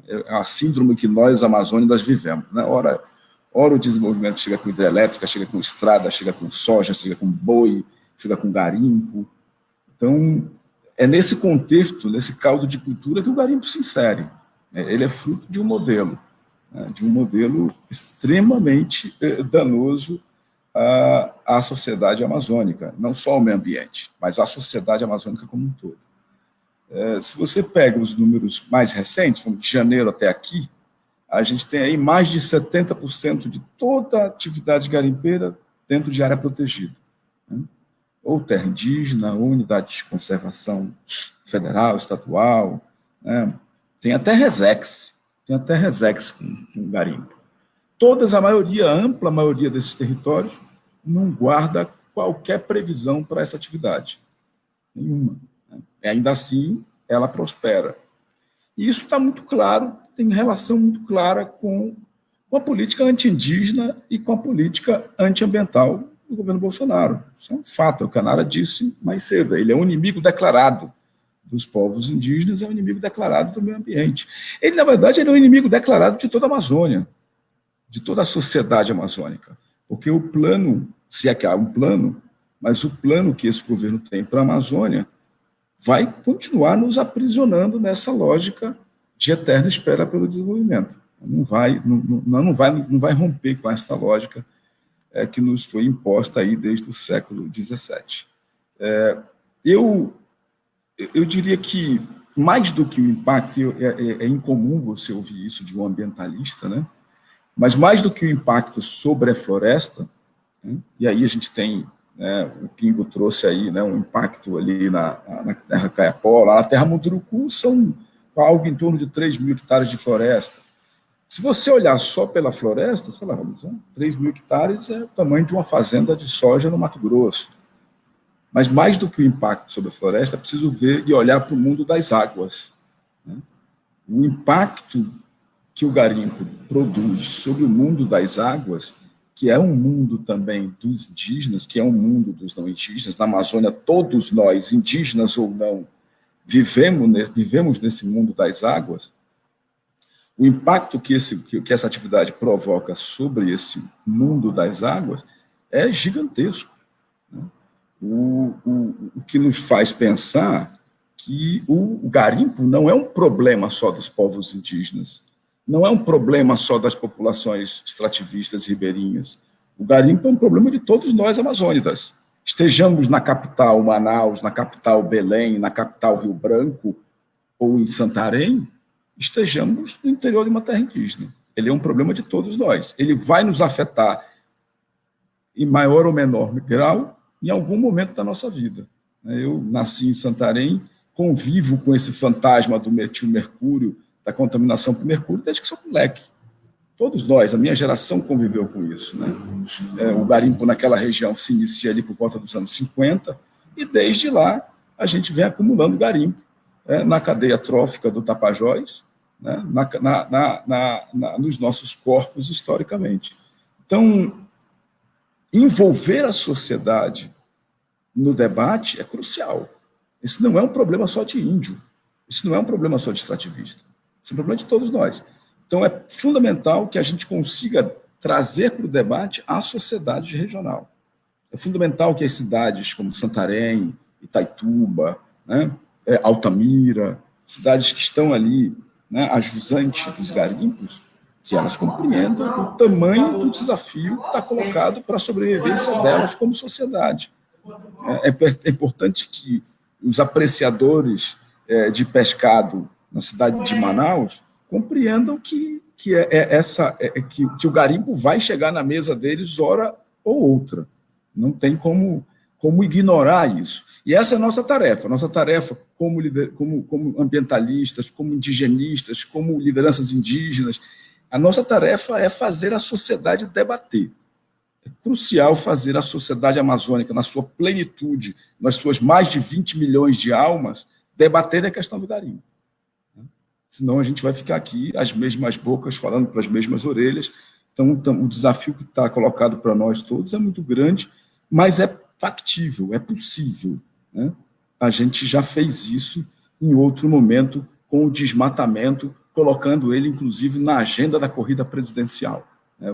É a síndrome que nós, amazônicos, vivemos, né? Ora o desenvolvimento chega com hidrelétrica, chega com estrada, chega com soja, chega com boi, chega com garimpo. Então, é nesse contexto, nesse caldo de cultura que o garimpo se insere. Ele é fruto de um modelo extremamente danoso à sociedade amazônica, não só ao meio ambiente, mas à sociedade amazônica como um todo. Se você pega os números mais recentes, de janeiro até aqui, a gente tem aí mais de 70% de toda a atividade garimpeira dentro de área protegida, né? Ou terra indígena, ou unidade de conservação federal, estadual, né? Tem até resex com garimpo. A ampla maioria desses territórios não guarda qualquer previsão para essa atividade, nenhuma, né? E ainda assim, ela prospera. E isso está muito claro, tem relação muito clara com a política anti-indígena e com a política antiambiental do governo Bolsonaro. Isso é um fato, o Canara disse mais cedo, ele é um inimigo declarado dos povos indígenas, é um inimigo declarado do meio ambiente. Ele, na verdade, é um inimigo declarado de toda a Amazônia, de toda a sociedade amazônica, porque o plano, se é que há um plano, mas o plano que esse governo tem para a Amazônia vai continuar nos aprisionando nessa lógica de eterna espera pelo desenvolvimento. Não vai romper com essa lógica que nos foi imposta aí desde o século XVII. Eu diria que, mais do que o impacto, é incomum você ouvir isso de um ambientalista, né? Mas mais do que o impacto sobre a floresta, né? E aí a gente tem, né, o Pingo trouxe aí, né, um impacto ali na terra Caiapó, lá na terra Munduruku, são algo em torno de 3 mil hectares de floresta. Se você olhar só pela floresta, você fala, 3 mil hectares é o tamanho de uma fazenda de soja no Mato Grosso. Mas mais do que o impacto sobre a floresta, é preciso ver e olhar para o mundo das águas, né? O impacto que o garimpo produz sobre o mundo das águas, que é um mundo também dos indígenas, que é um mundo dos não indígenas. Na Amazônia, todos nós, indígenas ou não, vivemos nesse mundo das águas. O impacto que essa atividade provoca sobre esse mundo das águas é gigantesco, né? O que nos faz pensar que o garimpo não é um problema só dos povos indígenas, não é um problema só das populações extrativistas ribeirinhas. O garimpo é um problema de todos nós amazônidas. Estejamos na capital Manaus, na capital Belém, na capital Rio Branco ou em Santarém, estejamos no interior de uma terra indígena. Ele é um problema de todos nós. Ele vai nos afetar em maior ou menor grau em algum momento da nossa vida. Eu nasci em Santarém, convivo com esse fantasma do metilmercúrio, da contaminação por mercúrio, desde que sou moleque. Todos nós, a minha geração conviveu com isso, né? O garimpo naquela região se inicia ali por volta dos anos 50, e desde lá a gente vem acumulando garimpo na cadeia trófica do Tapajós, né? Nos nossos corpos historicamente. Então, envolver a sociedade no debate é crucial. Esse não é um problema só de índio, isso não é um problema só de extrativista, esse é um problema de todos nós. Então, é fundamental que a gente consiga trazer para o debate a sociedade regional. É fundamental que as cidades como Santarém, Itaituba, né, Altamira, cidades que estão ali, né, a jusante dos garimpos, que elas compreendam o tamanho do desafio que está colocado para a sobrevivência delas como sociedade. É importante que os apreciadores de pescado na cidade de Manaus compreendam que o garimpo vai chegar na mesa deles hora ou outra. Não tem como ignorar isso. E essa é a nossa tarefa. Nossa tarefa como ambientalistas, como indigenistas, como lideranças indígenas, a nossa tarefa é fazer a sociedade debater. É crucial fazer a sociedade amazônica, na sua plenitude, nas suas mais de 20 milhões de almas, debater a questão do garimpo. Senão a gente vai ficar aqui, as mesmas bocas, falando para as mesmas orelhas. Então, o desafio que está colocado para nós todos é muito grande, mas é factível, é possível, né? A gente já fez isso em outro momento, com o desmatamento, colocando ele, inclusive, na agenda da corrida presidencial.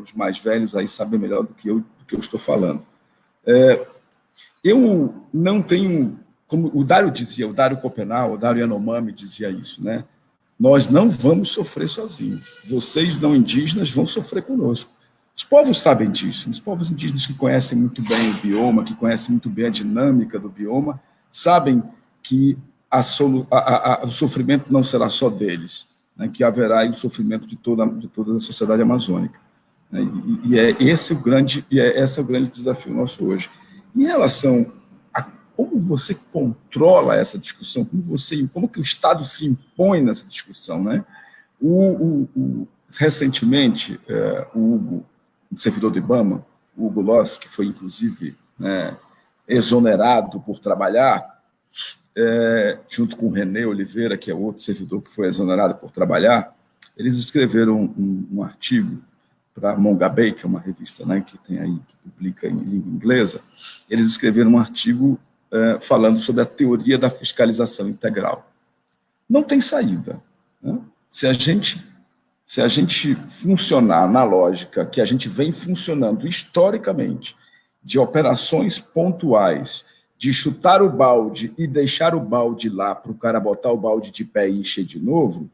Os mais velhos aí sabem melhor do que eu estou falando. Eu não tenho, como o Dário dizia, o Dário Copenau, o Dário Yanomami dizia isso, né? nós não vamos sofrer sozinhos. Vocês, não indígenas, vão sofrer conosco. Os povos sabem disso. Os povos indígenas que conhecem muito bem o bioma, que conhecem muito bem a dinâmica do bioma, sabem que o sofrimento não será só deles, né, que haverá o sofrimento de toda a sociedade amazônica. Né, esse é o grande desafio nosso hoje. Em relação a como você controla essa discussão, como que o Estado se impõe nessa discussão, né? Recentemente, o servidor do IBAMA, o Hugo Loss, que foi, inclusive, né, exonerado por trabalhar, junto com o René Oliveira, que é outro servidor que foi exonerado por trabalhar, eles escreveram um artigo para Mongabay, que é uma revista, né, que publica em língua inglesa. Eles escreveram um artigo falando sobre a teoria da fiscalização integral. Não tem saída, né? Se a gente funcionar na lógica que a gente vem funcionando historicamente, de operações pontuais, de chutar o balde e deixar o balde lá para o cara botar o balde de pé e encher de novo,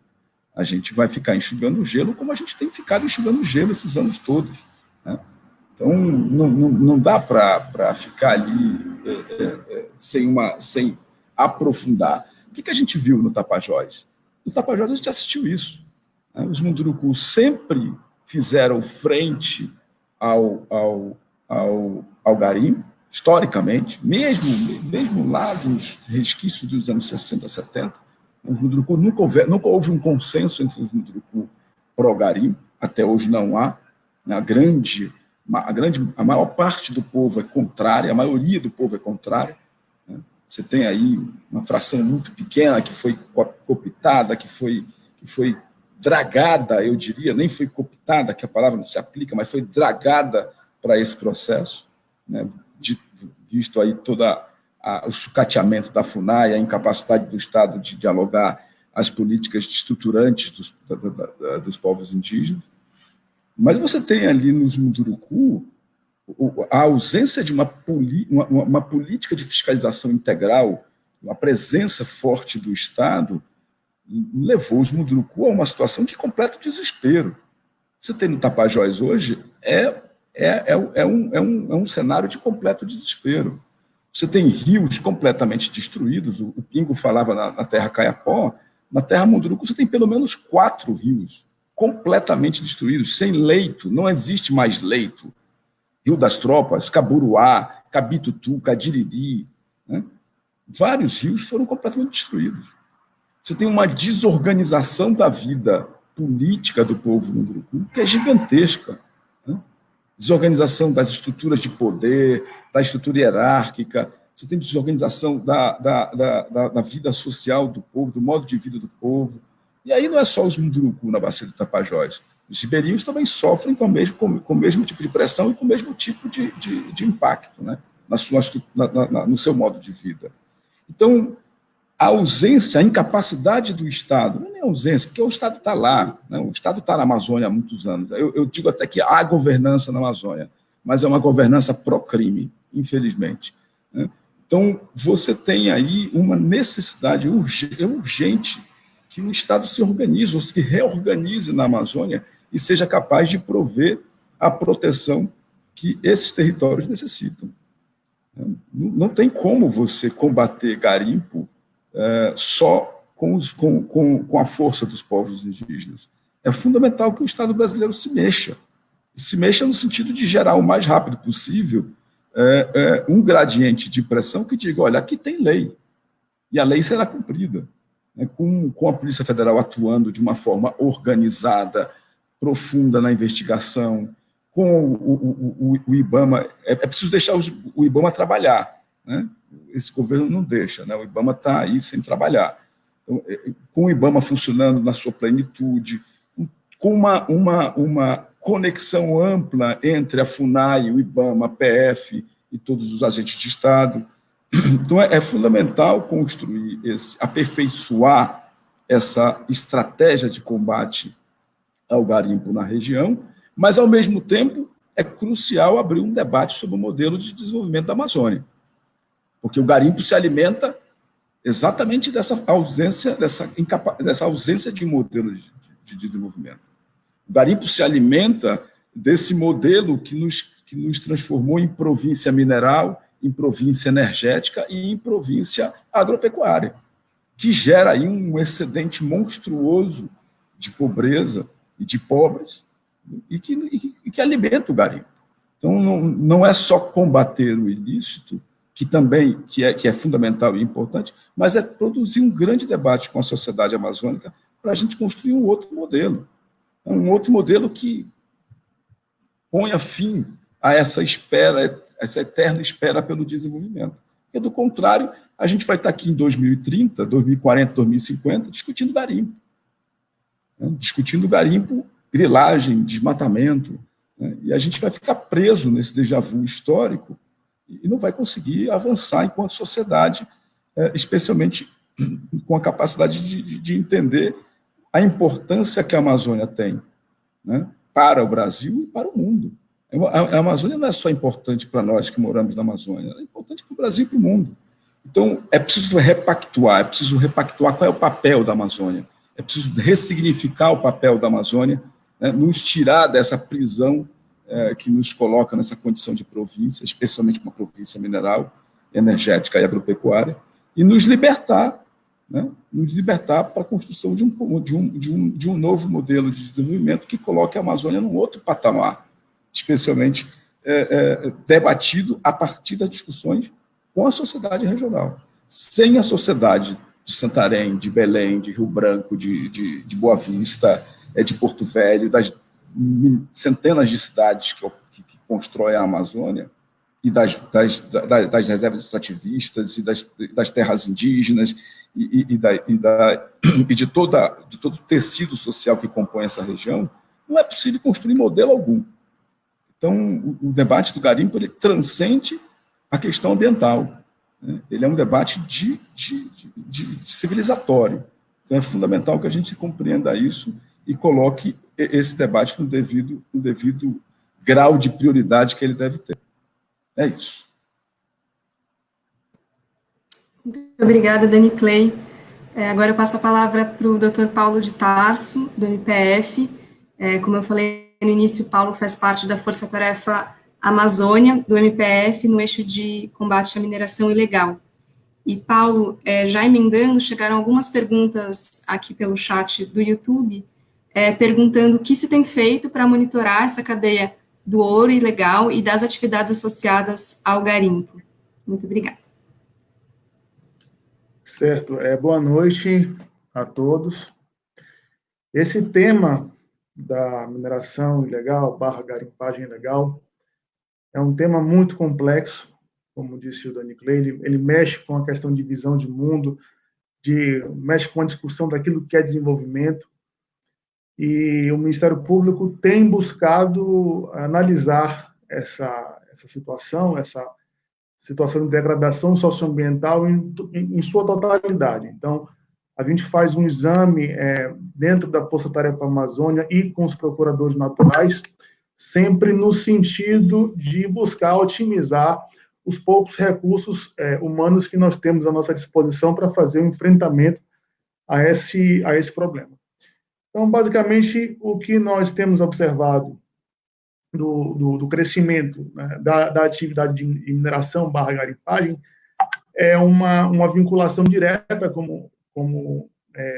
a gente vai ficar enxugando gelo como a gente tem ficado enxugando gelo esses anos todos, né? Então, não dá para ficar ali sem aprofundar. O que a gente viu no Tapajós? No Tapajós a gente assistiu isso. Os Mundurucus sempre fizeram frente ao garimpo, historicamente, mesmo lá dos resquícios dos anos 60, 70, os Mundurucus nunca houve um consenso entre os Mundurucus pró-garimpo, até hoje não há. A maior parte do povo é contrária, a maioria do povo é contrária, né? Você tem aí uma fração muito pequena que foi cooptada, que foi dragada, eu diria, nem foi cooptada, que a palavra não se aplica, mas foi dragada para esse processo, né? Visto aí todo o sucateamento da FUNAI, a incapacidade do Estado de dialogar as políticas estruturantes dos povos indígenas. Mas você tem ali nos Munduruku a ausência de uma política de fiscalização integral, uma presença forte do Estado, levou os Munduruku a uma situação de completo desespero. Você tem no Tapajós hoje um cenário de completo desespero. Você tem rios completamente destruídos. O Pingo falava na terra Caiapó, na terra Munduruku você tem pelo menos 4 rios completamente destruídos, sem leito, não existe mais leito. Rio das Tropas, Caburuá, Cabitutu, Cadiriri, né? Vários rios foram completamente destruídos. Você tem uma desorganização da vida política do povo Munduruku que é gigantesca, né? Desorganização das estruturas de poder, da estrutura hierárquica, você tem desorganização da vida social do povo, do modo de vida do povo. E aí não é só os Munduruku na bacia do Tapajós. Os ribeirinhos também sofrem com o mesmo tipo de pressão e com o mesmo tipo de impacto, né? No seu modo de vida. Então, a ausência, a incapacidade do Estado, não é ausência, porque o Estado está lá, né? O Estado está na Amazônia há muitos anos. Eu digo até que há governança na Amazônia, mas é uma governança pró-crime, infelizmente, né? Então, você tem aí uma necessidade urgente que o Estado se organize, ou se reorganize na Amazônia e seja capaz de prover a proteção que esses territórios necessitam. Não tem como você combater garimpo só com a força dos povos indígenas. É fundamental que o Estado brasileiro se mexa no sentido de gerar o mais rápido possível um gradiente de pressão que diga, olha, aqui tem lei, e a lei será cumprida. Com a Polícia Federal atuando de uma forma organizada, profunda na investigação, com o IBAMA, é preciso deixar o IBAMA trabalhar, né? Esse governo não deixa, né? O IBAMA está aí sem trabalhar. Então, com o IBAMA funcionando na sua plenitude, com uma conexão ampla entre a FUNAI, o IBAMA, a PF e todos os agentes de Estado. Então, é fundamental aperfeiçoar essa estratégia de combate ao garimpo na região, mas, ao mesmo tempo, é crucial abrir um debate sobre o modelo de desenvolvimento da Amazônia, porque o garimpo se alimenta exatamente dessa ausência de modelo de desenvolvimento. O garimpo se alimenta desse modelo que nos transformou em província mineral, em província energética e em província agropecuária, que gera aí um excedente monstruoso de pobreza e de pobres, e que alimenta o garimpo. Então, não é só combater o ilícito, que também que é fundamental e importante, mas é produzir um grande debate com a sociedade amazônica para a gente construir um outro modelo que ponha fim a essa espera, essa eterna espera pelo desenvolvimento. Porque, do contrário, a gente vai estar aqui em 2030, 2040, 2050, discutindo garimpo. Né? Discutindo garimpo, grilagem, desmatamento, né? E a gente vai ficar preso nesse déjà vu histórico e não vai conseguir avançar enquanto sociedade, especialmente com a capacidade de entender a importância que a Amazônia tem, né, para o Brasil e para o mundo. A Amazônia não é só importante para nós que moramos na Amazônia, é importante para o Brasil e para o mundo. Então, é preciso repactuar qual é o papel da Amazônia, é preciso ressignificar o papel da Amazônia, né, nos tirar dessa prisão que nos coloca nessa condição de província, especialmente uma província mineral, energética e agropecuária, e nos libertar, né, para a construção de um novo modelo de desenvolvimento que coloque a Amazônia num outro patamar, especialmente debatido a partir das discussões com a sociedade regional. Sem a sociedade de Santarém, de Belém, de Rio Branco, de Boa Vista, de Porto Velho, das centenas de cidades que constroem a Amazônia, e das reservas extrativistas, e das terras indígenas, e de todo o tecido social que compõe essa região, não é possível construir modelo algum. Então, o debate do garimpo ele transcende a questão ambiental, né? Ele é um debate de civilizatório. Então, é fundamental que a gente compreenda isso e coloque esse debate no devido grau de prioridade que ele deve ter. É isso. Muito obrigada, Dani Clay. Agora eu passo a palavra para o Dr. Paulo de Tarso, do MPF. Como eu falei no início, o Paulo faz parte da Força Tarefa Amazônia, do MPF, no eixo de combate à mineração ilegal. E, Paulo, já emendando, chegaram algumas perguntas aqui pelo chat do YouTube, perguntando o que se tem feito para monitorar essa cadeia do ouro ilegal e das atividades associadas ao garimpo. Muito obrigada. Certo. Boa noite a todos. Esse tema da mineração ilegal / garimpagem ilegal é um tema muito complexo, como disse o Dani Clay, ele mexe com a questão de visão de mundo, mexe com a discussão daquilo que é desenvolvimento, e o Ministério Público tem buscado analisar essa situação de degradação socioambiental em sua totalidade. Então, a gente faz um exame dentro da Força Tarefa Amazônia e com os procuradores naturais, sempre no sentido de buscar otimizar os poucos recursos humanos que nós temos à nossa disposição para fazer o enfrentamento a esse problema. Então, basicamente, o que nós temos observado do crescimento, né, da atividade de mineração / garimpagem é uma vinculação direta, como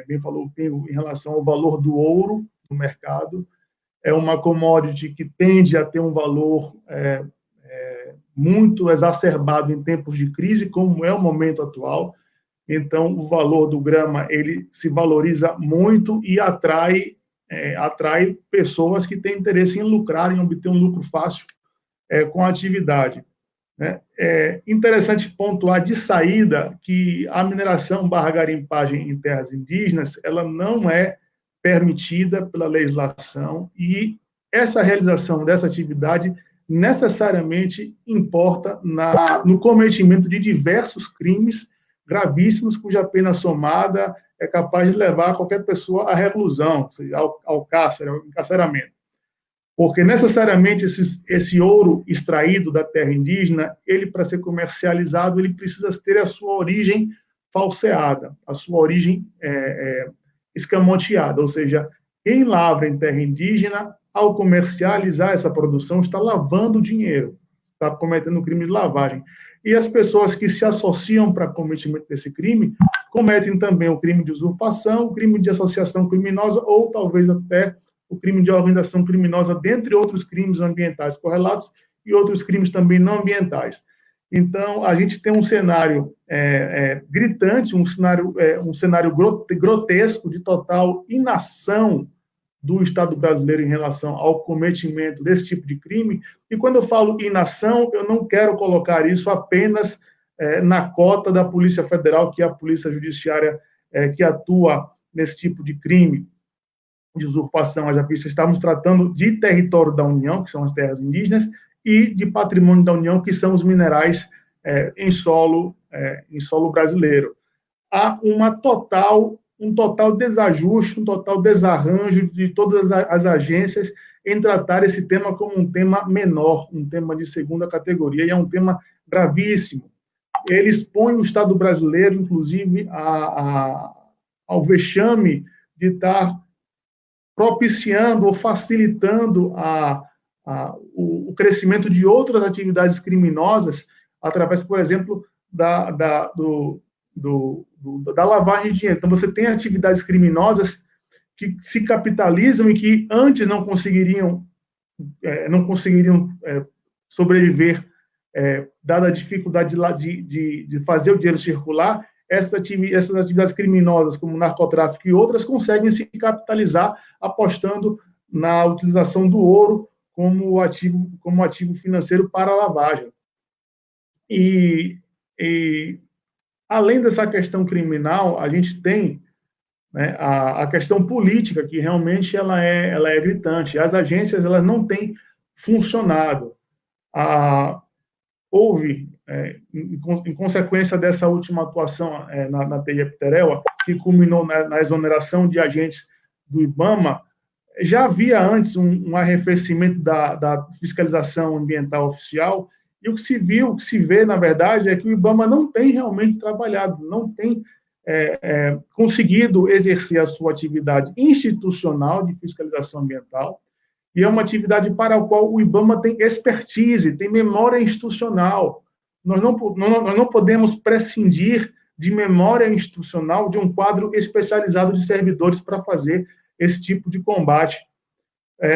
bem falou o Pingo, em relação ao valor do ouro no mercado. É uma commodity que tende a ter um valor muito exacerbado em tempos de crise, como é o momento atual. Então, o valor do grama ele se valoriza muito e atrai pessoas que têm interesse em lucrar, em obter um lucro fácil com a atividade. É interessante pontuar de saída que a mineração / garimpagem em terras indígenas ela não é permitida pela legislação e essa realização dessa atividade necessariamente importa no cometimento de diversos crimes gravíssimos, cuja pena somada é capaz de levar qualquer pessoa à reclusão, ou seja, ao cárcere, ao encarceramento. Porque, necessariamente, esse ouro extraído da terra indígena, ele, para ser comercializado, ele precisa ter a sua origem falseada, a sua origem escamoteada, ou seja, quem lavra em terra indígena, ao comercializar essa produção, está lavando dinheiro, está cometendo um crime de lavagem. E as pessoas que se associam para cometimento desse crime cometem também o crime de usurpação, o crime de associação criminosa ou talvez até o crime de organização criminosa, dentre outros crimes ambientais correlatos e outros crimes também não ambientais. Então, a gente tem um cenário gritante, um cenário grotesco de total inação do Estado brasileiro em relação ao cometimento desse tipo de crime. E quando eu falo inação, eu não quero colocar isso apenas na cota da Polícia Federal, que é a Polícia Judiciária que atua nesse tipo de crime de usurpação, haja vista, estamos tratando de território da União, que são as terras indígenas, e de patrimônio da União, que são os minerais em solo brasileiro. Há um total desajuste, um total desarranjo de todas as agências em tratar esse tema como um tema menor, um tema de segunda categoria, e é um tema gravíssimo. Ele expõe o Estado brasileiro, inclusive, ao vexame de estar propiciando ou facilitando o crescimento de outras atividades criminosas através, por exemplo, da lavagem de dinheiro. Então, você tem atividades criminosas que se capitalizam e que antes não conseguiriam sobreviver, dada a dificuldade de fazer o dinheiro circular. Essas atividades criminosas, como narcotráfico e outras, conseguem se capitalizar apostando na utilização do ouro como ativo financeiro para a lavagem. E além dessa questão criminal, a gente tem, né, a questão política, que realmente ela é gritante. As agências elas não têm funcionado. Houve, em consequência dessa última atuação na TI Ptereua, que culminou na exoneração de agentes do IBAMA, já havia antes um arrefecimento da fiscalização ambiental oficial, e o que se vê, na verdade, é que o IBAMA não tem realmente trabalhado, não tem conseguido exercer a sua atividade institucional de fiscalização ambiental, e é uma atividade para a qual o IBAMA tem expertise, tem memória institucional. Nós não podemos prescindir de memória institucional, de um quadro especializado de servidores para fazer esse tipo de combate.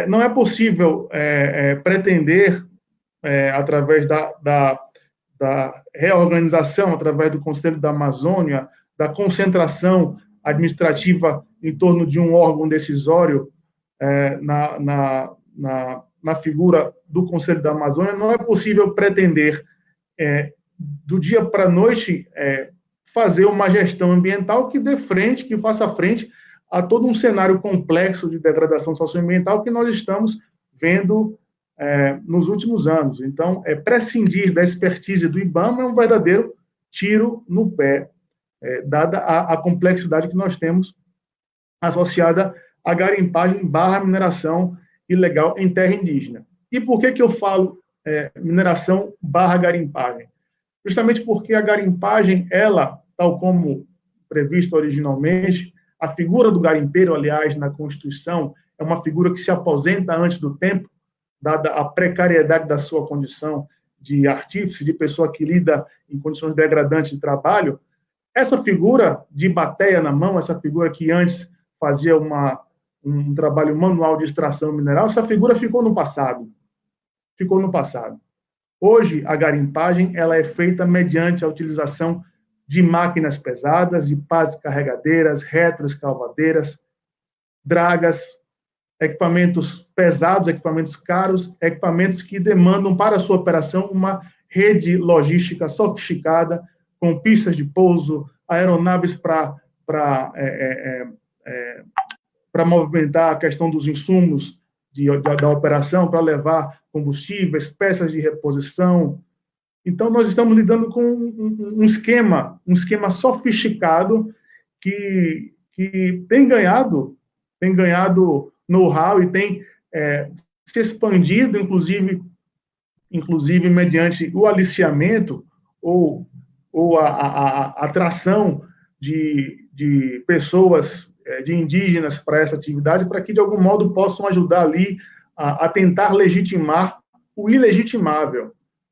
Não é possível pretender, através da reorganização, através do Conselho da Amazônia, da concentração administrativa em torno de um órgão decisório, na figura do Conselho da Amazônia, não é possível pretender, do dia para a noite, fazer uma gestão ambiental que dê frente, que faça frente a todo um cenário complexo de degradação socioambiental que nós estamos vendo nos últimos anos. Então, prescindir da expertise do IBAMA é um verdadeiro tiro no pé, dada a complexidade que nós temos associada a garimpagem / mineração ilegal em terra indígena. E por que eu falo mineração / garimpagem? Justamente porque a garimpagem, ela, tal como previsto originalmente, a figura do garimpeiro, aliás, na Constituição, é uma figura que se aposenta antes do tempo, dada a precariedade da sua condição de artífice, de pessoa que lida em condições degradantes de trabalho. Essa figura de bateia na mão, essa figura que antes fazia um trabalho manual de extração mineral, essa figura ficou no passado. Ficou no passado. Hoje, a garimpagem ela é feita mediante a utilização de máquinas pesadas, de pás carregadeiras, retroescavadeiras, dragas, equipamentos pesados, equipamentos caros, equipamentos que demandam para a sua operação uma rede logística sofisticada, com pistas de pouso, aeronaves para movimentar a questão dos insumos da operação, para levar combustíveis, peças de reposição. Então, nós estamos lidando com um esquema sofisticado que tem ganhado know-how e tem se expandido, inclusive mediante o aliciamento ou ou a atração de pessoas, de indígenas para essa atividade, para que, de algum modo, possam ajudar ali a tentar legitimar o ilegitimável.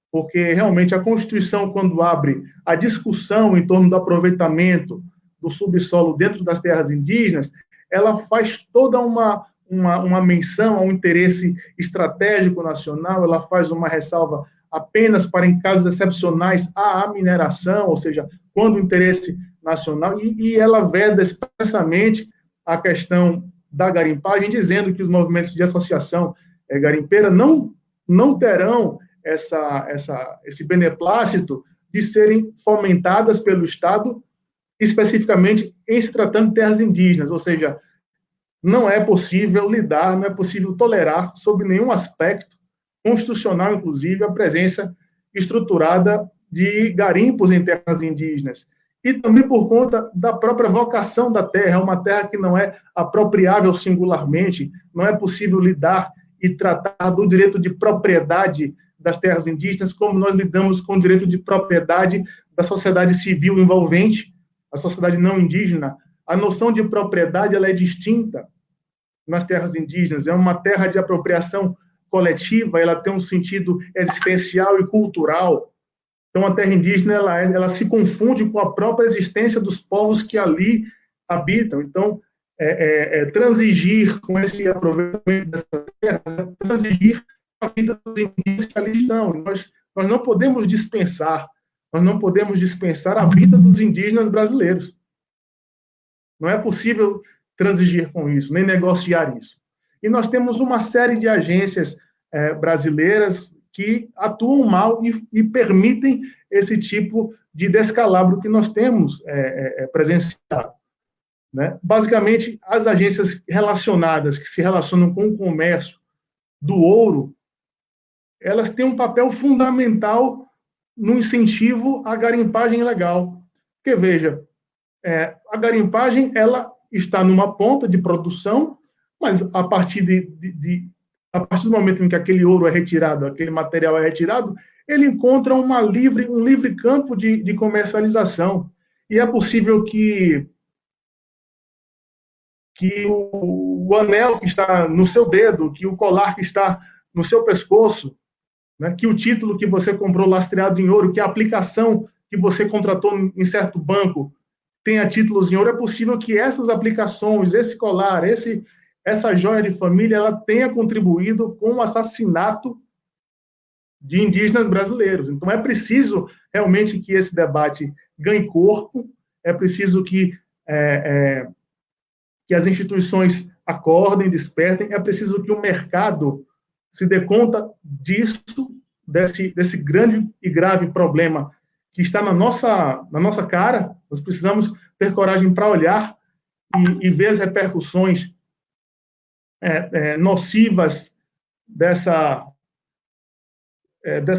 Porque, realmente, a Constituição, quando abre a discussão em torno do aproveitamento do subsolo dentro das terras indígenas, ela faz toda uma menção a um interesse estratégico nacional, ela faz uma ressalva apenas para, em casos excepcionais, à mineração, ou seja, quando o interesse nacional, e ela veda expressamente a questão da garimpagem, dizendo que os movimentos de associação garimpeira não terão esse beneplácito de serem fomentadas pelo Estado, especificamente em se tratando de terras indígenas, ou seja, não é possível lidar, não é possível tolerar, sob nenhum aspecto, constitucional inclusive, a presença estruturada de garimpos em terras indígenas. E também por conta da própria vocação da terra, é uma terra que não é apropriável singularmente, não é possível lidar e tratar do direito de propriedade das terras indígenas como nós lidamos com o direito de propriedade da sociedade civil envolvente, a sociedade não indígena. A noção de propriedade ela é distinta nas terras indígenas, é uma terra de apropriação coletiva, ela tem um sentido existencial e cultural. Então, a terra indígena ela se confunde com a própria existência dos povos que ali habitam. Então, transigir com esse aproveitamento dessas terras, transigir com a vida dos indígenas que ali estão. Nós não podemos dispensar a vida dos indígenas brasileiros. Não é possível transigir com isso, nem negociar isso. E nós temos uma série de agências brasileiras que atuam mal e permitem esse tipo de descalabro que nós temos presenciado. Né? Basicamente, as agências relacionadas, que se relacionam com o comércio do ouro, elas têm um papel fundamental no incentivo à garimpagem ilegal. Porque, veja, a garimpagem ela está numa ponta de produção, mas a partir do momento em que aquele ouro é retirado, aquele material é retirado, ele encontra um livre campo de comercialização. E é possível que o anel que está no seu dedo, que o colar que está no seu pescoço, né, que o título que você comprou lastreado em ouro, que a aplicação que você contratou em certo banco tenha títulos em ouro, é possível que essas aplicações, esse colar, essa joia de família, ela tenha contribuído com o assassinato de indígenas brasileiros. Então, é preciso realmente que esse debate ganhe corpo, é preciso que as instituições acordem, despertem, é preciso que o mercado se dê conta disso, desse grande e grave problema que está na nossa cara. Nós precisamos ter coragem para olhar e ver as repercussões nocivas dessa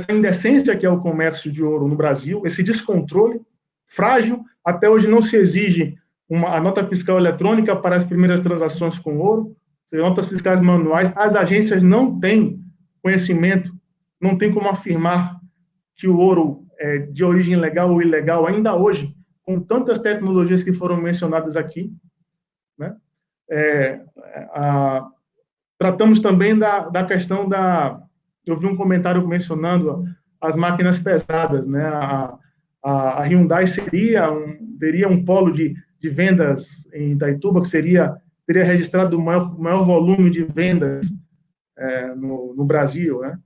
indecência que é o comércio de ouro no Brasil, esse descontrole frágil. Até hoje não se exige a nota fiscal eletrônica para as primeiras transações com ouro, notas fiscais manuais. As agências não têm conhecimento, não tem como afirmar que o ouro é de origem legal ou ilegal, ainda hoje, com tantas tecnologias que foram mencionadas aqui. Né? Tratamos também da questão eu vi um comentário mencionando as máquinas pesadas, né? A Hyundai teria um polo de vendas em Itaituba que teria registrado o maior volume de vendas no Brasil, né?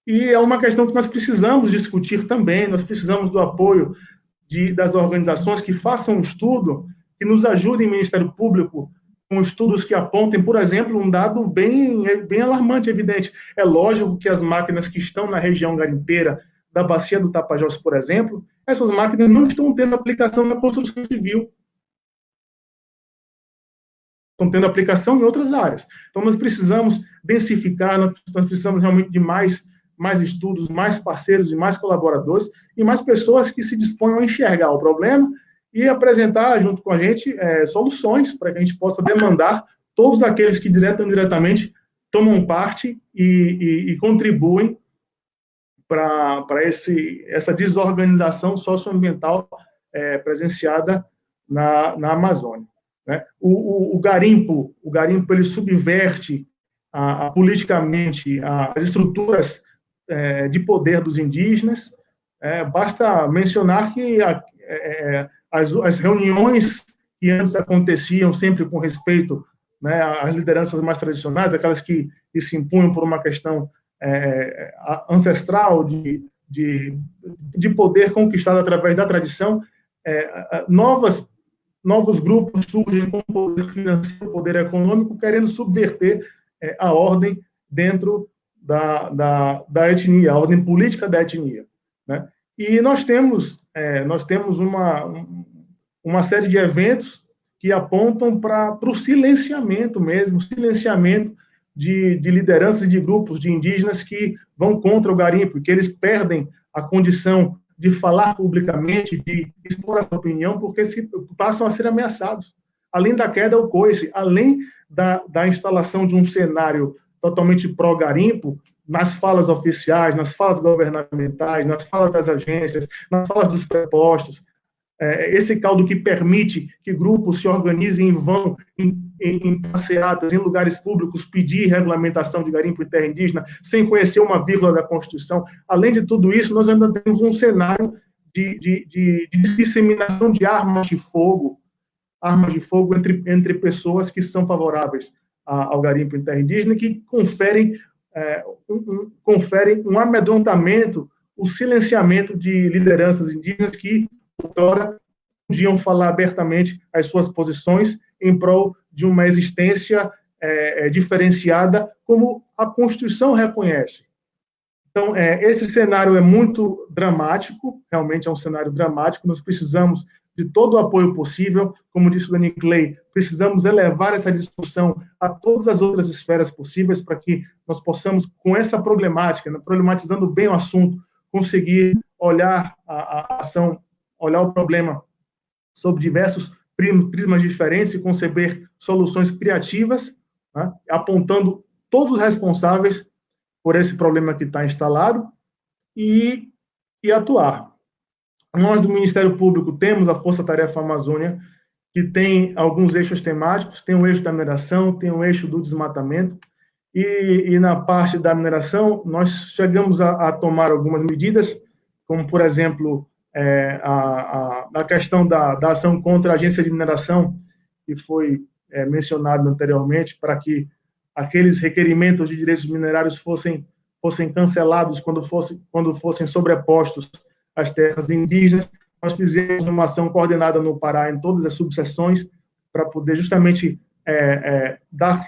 E é uma questão que nós precisamos discutir também. Nós precisamos do apoio das organizações que façam um estudo, que nos ajudem, Ministério Público, com estudos que apontem, por exemplo, um dado bem alarmante, evidente. É lógico que as máquinas que estão na região garimpeira da Bacia do Tapajós, por exemplo, essas máquinas não estão tendo aplicação na construção civil. Estão tendo aplicação em outras áreas. Então, nós precisamos densificar, nós precisamos realmente de mais estudos, mais parceiros e mais colaboradores e mais pessoas que se disponham a enxergar o problema e apresentar, junto com a gente, soluções para que a gente possa demandar todos aqueles que, direta ou indiretamente, tomam parte e contribuem para essa desorganização socioambiental presenciada na Amazônia, né? O garimpo ele subverte politicamente as estruturas de poder dos indígenas. Basta mencionar que as reuniões que antes aconteciam sempre com respeito, né, às lideranças mais tradicionais, aquelas que se impunham por uma questão ancestral de poder conquistado através da tradição, novos grupos surgem com poder financeiro, poder econômico, querendo subverter a ordem dentro da etnia, a ordem política da etnia, né? E nós temos uma série de eventos que apontam para o silenciamento mesmo, silenciamento de lideranças de grupos de indígenas que vão contra o garimpo, que eles perdem a condição de falar publicamente, de expor a sua opinião, porque passam a ser ameaçados. Além da queda ao coice, além da instalação de um cenário totalmente pró-garimpo, nas falas oficiais, nas falas governamentais, nas falas das agências, nas falas dos prepostos, esse caldo que permite que grupos se organizem e vão em passeatas, em lugares públicos, pedir regulamentação de garimpo e terra indígena, sem conhecer uma vírgula da Constituição. Além de tudo isso, nós ainda temos um cenário de disseminação de armas de fogo entre pessoas que são favoráveis ao garimpo em terra indígena, que conferem um amedrontamento, o silenciamento de lideranças indígenas que, outrora, podiam falar abertamente as suas posições em prol de uma existência diferenciada, como a Constituição reconhece. Então, esse cenário é muito dramático, realmente é um cenário dramático, nós precisamos de todo o apoio possível, como disse o Dani Clay, precisamos elevar essa discussão a todas as outras esferas possíveis para que nós possamos, com essa problemática, né, problematizando bem o assunto, conseguir olhar a ação, olhar o problema sob diversos prismas diferentes e conceber soluções criativas, né, apontando todos os responsáveis por esse problema que está instalado e atuar. Nós, do Ministério Público, temos a Força Tarefa Amazônia, que tem alguns eixos temáticos, tem o eixo da mineração, tem o eixo do desmatamento, e na parte da mineração, nós chegamos a tomar algumas medidas, como, por exemplo, a questão da ação contra a agência de mineração, que foi mencionado anteriormente, para que aqueles requerimentos de direitos minerários fossem cancelados quando fossem sobrepostos às terras indígenas. Nós fizemos uma ação coordenada no Pará em todas as subseções para poder justamente dar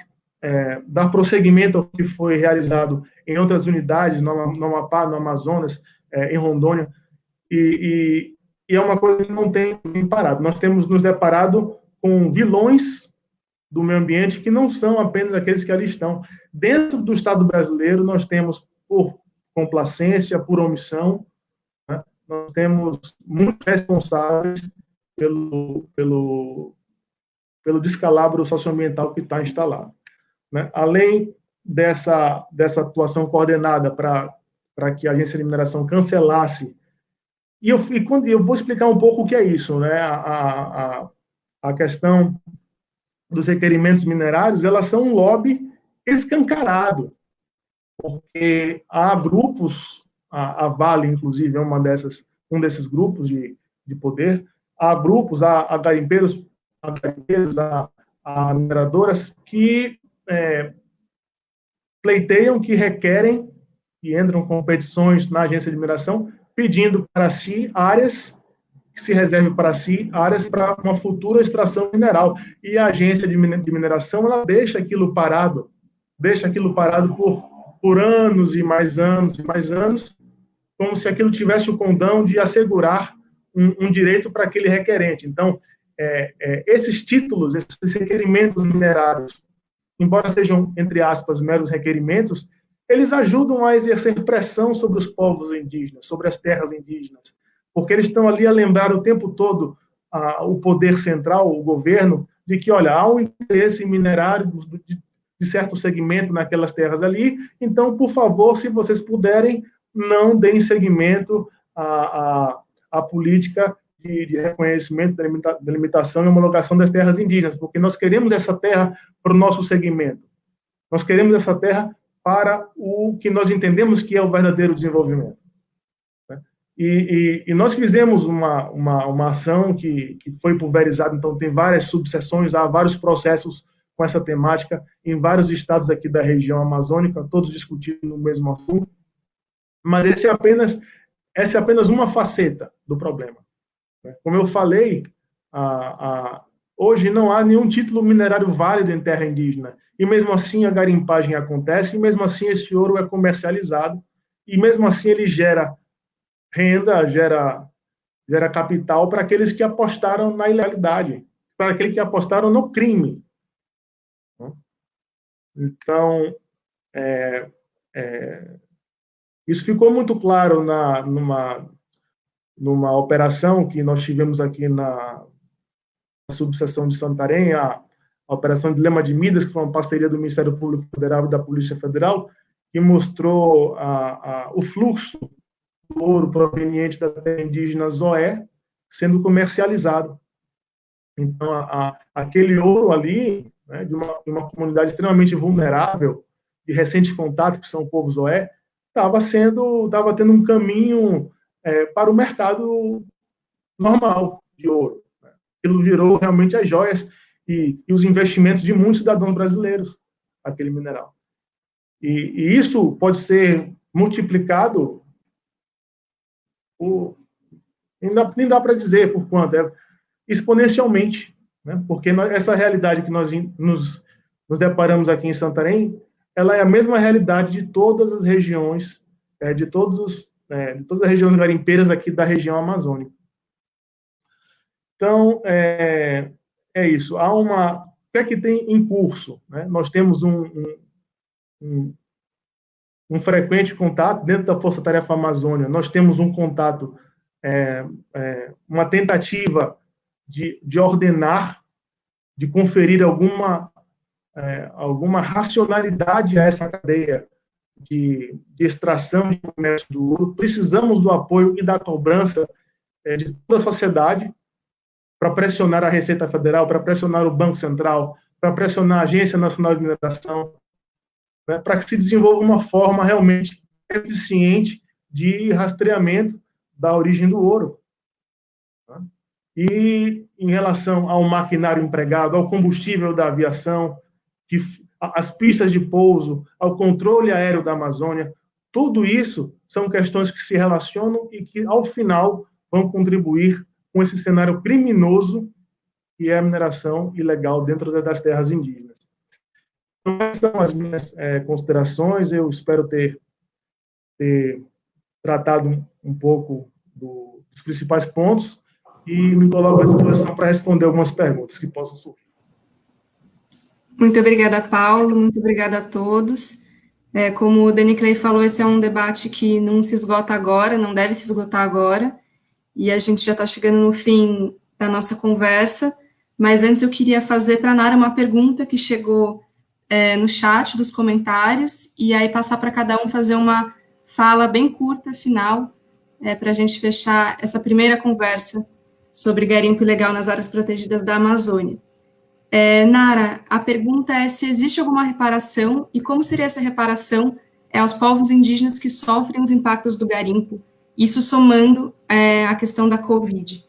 prosseguimento ao que foi realizado em outras unidades, no Amapá, no Amazonas, em Rondônia, e é uma coisa que não tem parado. Nós temos nos deparado com vilões do meio ambiente que não são apenas aqueles que ali estão. Dentro do Estado brasileiro, nós temos, por complacência, por omissão, né, nós temos muitos responsáveis pelo descalabro socioambiental que está instalado, né? Além dessa atuação coordenada para que a agência de mineração cancelasse, e eu vou explicar um pouco o que é isso, né? A questão dos requerimentos minerários, elas são um lobby escancarado, porque há grupos, a Vale, inclusive, é um desses grupos de poder, há grupos, há garimpeiros, há mineradoras que pleiteiam, que requerem, e entram com petições na agência de mineração, pedindo para si áreas, que se reserve para si áreas para uma futura extração mineral. E a agência de mineração, ela deixa aquilo parado por anos e mais anos e mais anos, como se aquilo tivesse o condão de assegurar um direito para aquele requerente. Então, esses títulos, esses requerimentos minerários, embora sejam, entre aspas, meros requerimentos, eles ajudam a exercer pressão sobre os povos indígenas, sobre as terras indígenas, porque eles estão ali a lembrar o tempo todo o poder central, o governo, de que, olha, há um interesse minerário de certo segmento naquelas terras ali, então, por favor, se vocês puderem, não deem seguimento à política de reconhecimento, delimitação e homologação das terras indígenas, porque nós queremos essa terra para o nosso segmento. Nós queremos essa terra para o que nós entendemos que é o verdadeiro desenvolvimento. E nós fizemos uma ação que foi pulverizada, então tem várias subseções, há vários processos com essa temática em vários estados aqui da região amazônica, todos discutindo o mesmo assunto, mas essa é apenas uma faceta do problema. Como eu falei, hoje não há nenhum título minerário válido em terra indígena, e mesmo assim a garimpagem acontece, e mesmo assim esse ouro é comercializado, e mesmo assim ele gera renda, gera capital para aqueles que apostaram na ilegalidade, para aqueles que apostaram no crime. Então, isso ficou muito claro numa operação que nós tivemos aqui na subseção de Santarém, a operação de Lema de Midas, que foi uma parceria do Ministério Público Federal e da Polícia Federal, que mostrou o fluxo do ouro proveniente da terra indígena Zoé sendo comercializado. Então, aquele ouro ali, né, de uma comunidade extremamente vulnerável, de recente contato, que são o povo Zoé, estava tendo um caminho para o mercado normal de ouro. Né? Aquilo virou realmente as joias e os investimentos de muitos cidadãos brasileiros, aquele mineral. E isso pode ser multiplicado nem dá para dizer por quanto, exponencialmente, né? Porque essa realidade que nós nos deparamos aqui em Santarém, ela é a mesma realidade de todas as regiões, de todas as regiões garimpeiras aqui da região amazônica. Então, é isso. O que é que tem em curso? Né? Nós temos um frequente contato dentro da Força Tarefa Amazônia. Nós temos um contato, uma tentativa de ordenar, de conferir alguma racionalidade a essa cadeia de extração de comércio do ouro. Precisamos do apoio e da cobrança de toda a sociedade para pressionar a Receita Federal, para pressionar o Banco Central, para pressionar a Agência Nacional de Mineração, né, para que se desenvolva uma forma realmente eficiente de rastreamento da origem do ouro. Tá? E em relação ao maquinário empregado, ao combustível da aviação, às pistas de pouso, ao controle aéreo da Amazônia, tudo isso são questões que se relacionam e que, ao final, vão contribuir com esse cenário criminoso que é a mineração ilegal dentro das terras indígenas. Então, essas são as minhas considerações. Eu espero ter tratado um pouco dos principais pontos e me coloco à disposição para responder algumas perguntas que possam surgir. Muito obrigada, Paulo. Muito obrigada a todos. Como o Dani Clay falou, esse é um debate que não se esgota agora, não deve se esgotar agora, e a gente já está chegando no fim da nossa conversa, mas antes eu queria fazer para a Nara uma pergunta que chegou no chat dos comentários, e aí passar para cada um fazer uma fala bem curta, final, para a gente fechar essa primeira conversa sobre garimpo ilegal nas áreas protegidas da Amazônia. Nara, a pergunta é se existe alguma reparação e como seria essa reparação aos povos indígenas que sofrem os impactos do garimpo, isso somando a questão da Covid.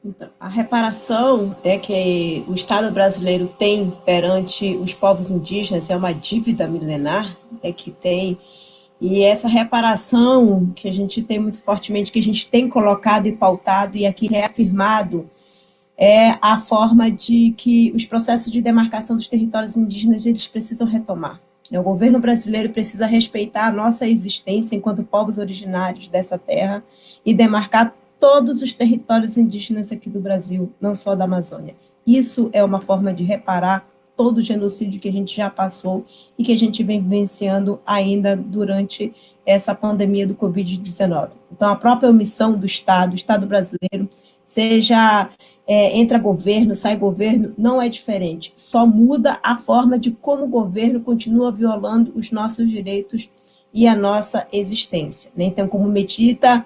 Então, a reparação que o Estado brasileiro tem perante os povos indígenas é uma dívida milenar que tem, e essa reparação que a gente tem muito fortemente, que a gente tem colocado e pautado e aqui reafirmado, é a forma de que os processos de demarcação dos territórios indígenas eles precisam retomar. O governo brasileiro precisa respeitar a nossa existência enquanto povos originários dessa terra e demarcar todos os territórios indígenas aqui do Brasil, não só da Amazônia. Isso é uma forma de reparar todo o genocídio que a gente já passou e que a gente vem vivenciando ainda durante essa pandemia do Covid-19. Então, a própria omissão do Estado brasileiro, seja entra governo, sai governo, não é diferente. Só muda a forma de como o governo continua violando os nossos direitos e a nossa existência. Então, como medida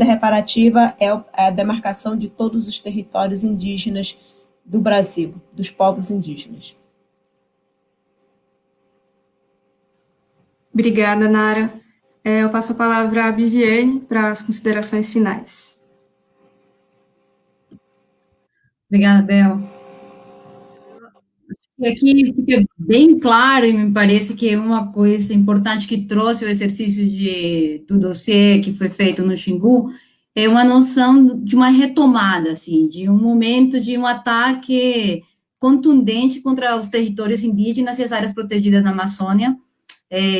reparativa é a demarcação de todos os territórios indígenas do Brasil, dos povos indígenas. Obrigada, Nara. Eu passo a palavra à Viviane para as considerações finais. Obrigada, Bel. E aqui fica bem claro, e me parece que uma coisa importante que trouxe o exercício do dossiê que foi feito no Xingu é uma noção de uma retomada, assim, de um momento de um ataque contundente contra os territórios indígenas e as áreas protegidas na Amazônia,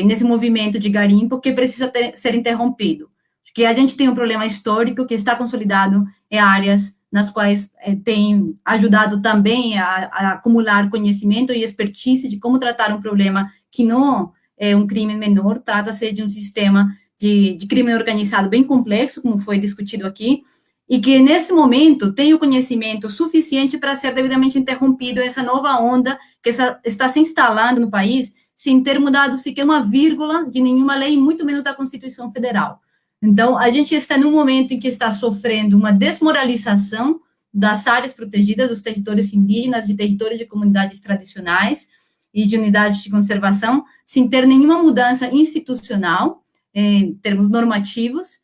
nesse movimento de garimpo que precisa ser interrompido. Porque a gente tem um problema histórico que está consolidado em áreas nas quais tem ajudado também a acumular conhecimento e expertise de como tratar um problema que não é um crime menor, trata-se de um sistema de crime organizado bem complexo, como foi discutido aqui, e que, nesse momento, tem o conhecimento suficiente para ser devidamente interrompido essa nova onda que está se instalando no país, sem ter mudado sequer uma vírgula de nenhuma lei, muito menos da Constituição Federal. Então, a gente está num momento em que está sofrendo uma desmoralização das áreas protegidas, dos territórios indígenas, de territórios de comunidades tradicionais e de unidades de conservação, sem ter nenhuma mudança institucional, em termos normativos,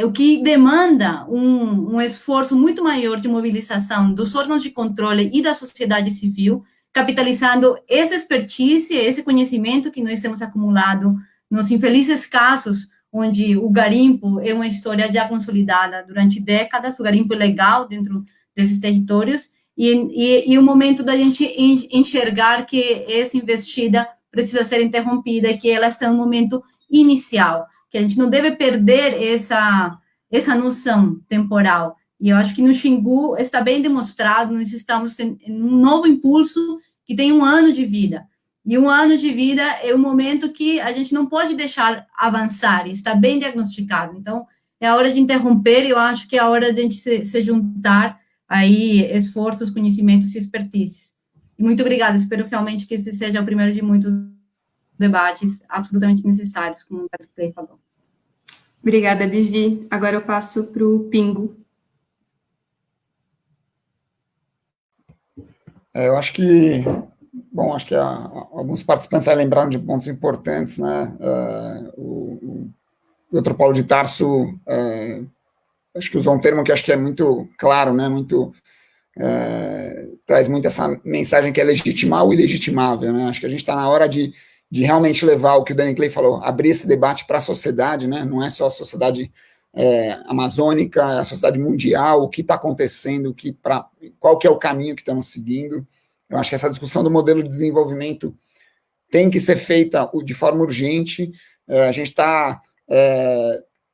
o que demanda um esforço muito maior de mobilização dos órgãos de controle e da sociedade civil, capitalizando essa expertise, esse conhecimento que nós temos acumulado nos infelizes casos onde o garimpo é uma história já consolidada durante décadas, o garimpo ilegal dentro desses territórios, e o momento da gente enxergar que essa investida precisa ser interrompida e que ela está no momento inicial, que a gente não deve perder essa noção temporal. E eu acho que no Xingu está bem demonstrado, nós estamos em um novo impulso que tem 1 ano de vida. E 1 ano de vida é um momento que a gente não pode deixar avançar, está bem diagnosticado. Então, é a hora de interromper, e eu acho que é a hora de a gente se juntar aí esforços, conhecimentos e expertises. E muito obrigada, espero realmente que esse seja o primeiro de muitos debates absolutamente necessários, como o Clay falou. Obrigada, Vivi. Agora eu passo para o Pingo. Eu acho que... Bom, acho que alguns participantes lembraram de pontos importantes, né? O Dr. Paulo de Tarso, acho que usou um termo que acho que é muito claro, né? Traz muito essa mensagem que é legitimar o ilegitimável, né? Acho que a gente está na hora de realmente levar o que o Danny Clay falou, abrir esse debate para a sociedade, né? Não é só a sociedade amazônica, é a sociedade mundial, o que está acontecendo, qual que é o caminho que estamos seguindo. Eu acho que essa discussão do modelo de desenvolvimento tem que ser feita de forma urgente. A gente está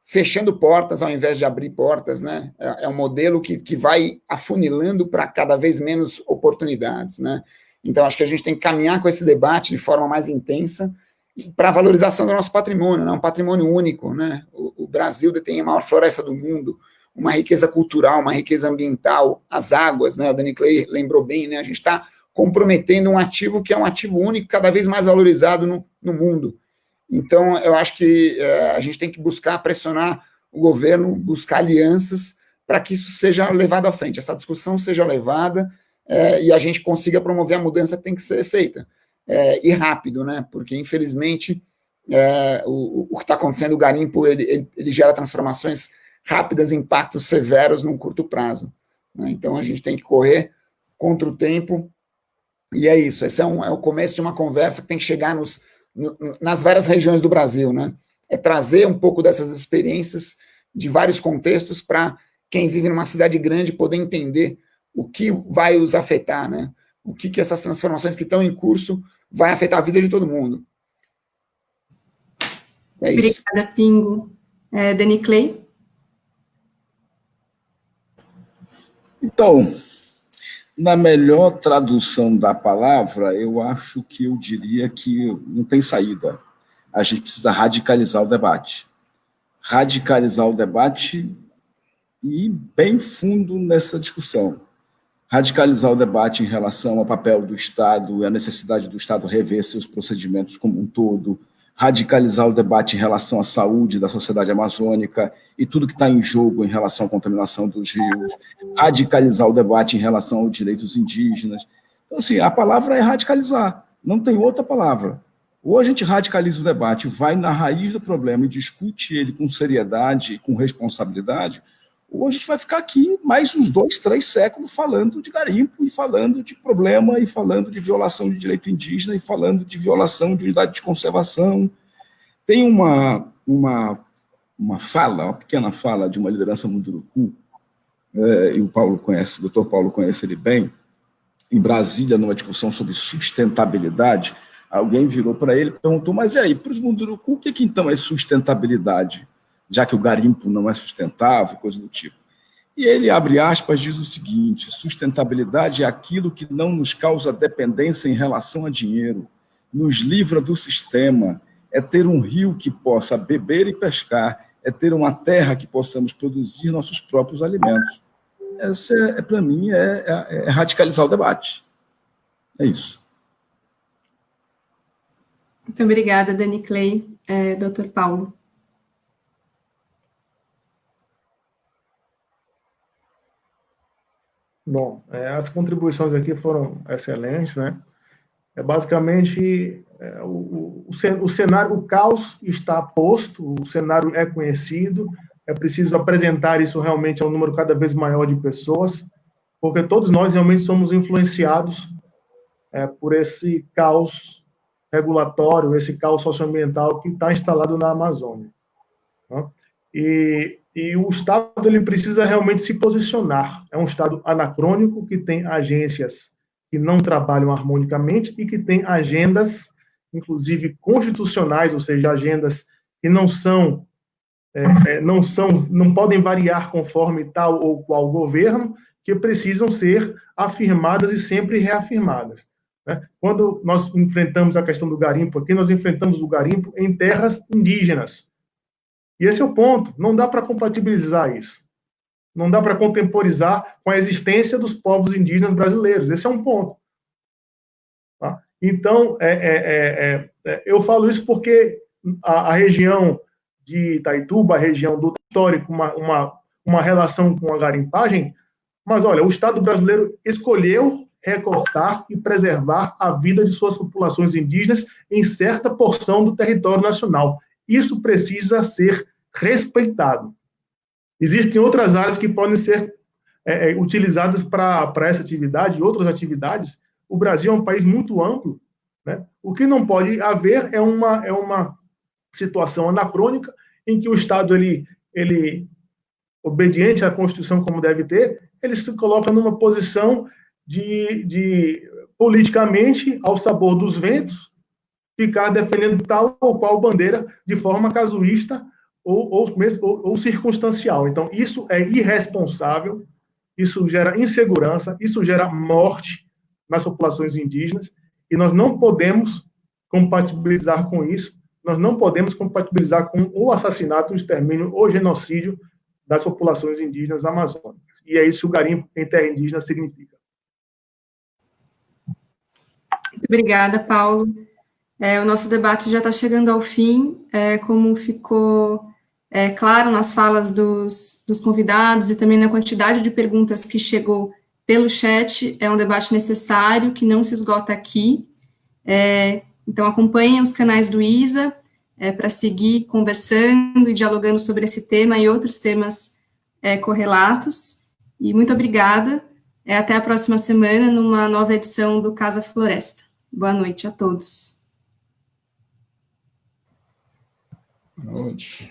fechando portas ao invés de abrir portas, né? É um modelo que vai afunilando para cada vez menos oportunidades, né? Então, acho que a gente tem que caminhar com esse debate de forma mais intensa para a valorização do nosso patrimônio, né? Um patrimônio único, né? O Brasil detém a maior floresta do mundo, uma riqueza cultural, uma riqueza ambiental, as águas, né? O Danny Clay lembrou bem, né? A gente está comprometendo um ativo que é um ativo único, cada vez mais valorizado no mundo. Então, eu acho que a gente tem que buscar pressionar o governo, buscar alianças para que isso seja levado à frente, essa discussão seja levada e a gente consiga promover a mudança que tem que ser feita. E rápido, né? Porque, infelizmente, o que está acontecendo, o garimpo, ele gera transformações rápidas, impactos severos num curto prazo, né? Então, a gente tem que correr contra o tempo. E é isso, esse é o começo de uma conversa que tem que chegar nas várias regiões do Brasil, né? É trazer um pouco dessas experiências de vários contextos para quem vive numa cidade grande poder entender o que vai os afetar, né? O que essas transformações que estão em curso vai afetar a vida de todo mundo. É isso. Obrigada, Pingo. Danny Clay? Então, na melhor tradução da palavra, eu acho que eu diria que não tem saída. A gente precisa radicalizar o debate. Radicalizar o debate e ir bem fundo nessa discussão. Radicalizar o debate em relação ao papel do Estado e a necessidade do Estado rever seus procedimentos como um todo, radicalizar o debate em relação à saúde da sociedade amazônica e tudo que está em jogo em relação à contaminação dos rios, radicalizar o debate em relação aos direitos indígenas. Então, assim, a palavra é radicalizar, não tem outra palavra. Ou a gente radicaliza o debate, vai na raiz do problema e discute ele com seriedade e com responsabilidade, ou a gente vai ficar aqui mais uns 2, 3 séculos falando de garimpo, e falando de problema, e falando de violação de direito indígena, e falando de violação de unidade de conservação. Tem uma fala, uma pequena fala de uma liderança munduruku, e o Paulo conhece, o doutor Paulo conhece ele bem, em Brasília, numa discussão sobre sustentabilidade, alguém virou para ele e perguntou, mas e aí, para os munduruku, o que então é sustentabilidade? Já que o garimpo não é sustentável, coisa do tipo. E ele, abre aspas, diz o seguinte: sustentabilidade é aquilo que não nos causa dependência em relação a dinheiro, nos livra do sistema, é ter um rio que possa beber e pescar, é ter uma terra que possamos produzir nossos próprios alimentos. Essa, para mim, é radicalizar o debate. É isso. Muito obrigada, Dani Clay. Dr. Paulo. Bom, as contribuições aqui foram excelentes, né? Basicamente, o cenário, o caos está posto, o cenário é conhecido, é preciso apresentar isso realmente a um número cada vez maior de pessoas, porque todos nós realmente somos influenciados por esse caos regulatório, esse caos socioambiental que está instalado na Amazônia. Né? E o Estado ele precisa realmente se posicionar. É um Estado anacrônico que tem agências que não trabalham harmonicamente e que tem agendas, inclusive constitucionais, ou seja, agendas que não podem variar conforme tal ou qual governo, que precisam ser afirmadas e sempre reafirmadas. Né? Quando nós enfrentamos a questão do garimpo aqui, nós enfrentamos o garimpo em terras indígenas. E esse é o ponto, não dá para compatibilizar isso. Não dá para contemporizar com a existência dos povos indígenas brasileiros. Esse é um ponto. Tá? Então, eu falo isso porque a região de Itaituba, a região do histórico, uma relação com a garimpagem, mas, olha, o Estado brasileiro escolheu recortar e preservar a vida de suas populações indígenas em certa porção do território nacional. Isso precisa ser respeitado. Existem outras áreas que podem ser utilizadas para essa atividade e outras atividades. O Brasil é um país muito amplo, né? O que não pode haver é uma situação anacrônica em que o Estado, ele obediente à Constituição como deve ter, ele se coloca numa posição de politicamente, ao sabor dos ventos, ficar defendendo tal ou qual bandeira de forma casuísta ou circunstancial. Então, isso é irresponsável, isso gera insegurança, isso gera morte nas populações indígenas, e nós não podemos compatibilizar com isso, nós não podemos compatibilizar com o assassinato, o extermínio ou genocídio das populações indígenas amazônicas. E é isso que o garimpo em terra indígena significa. Muito obrigada, Paulo. O nosso debate já está chegando ao fim, como ficou claro nas falas dos convidados e também na quantidade de perguntas que chegou pelo chat, é um debate necessário, que não se esgota aqui. Então, acompanhem os canais do ISA para seguir conversando e dialogando sobre esse tema e outros temas correlatos. E muito obrigada. Até a próxima semana, numa nova edição do Casa Floresta. Boa noite a todos. Boa noite.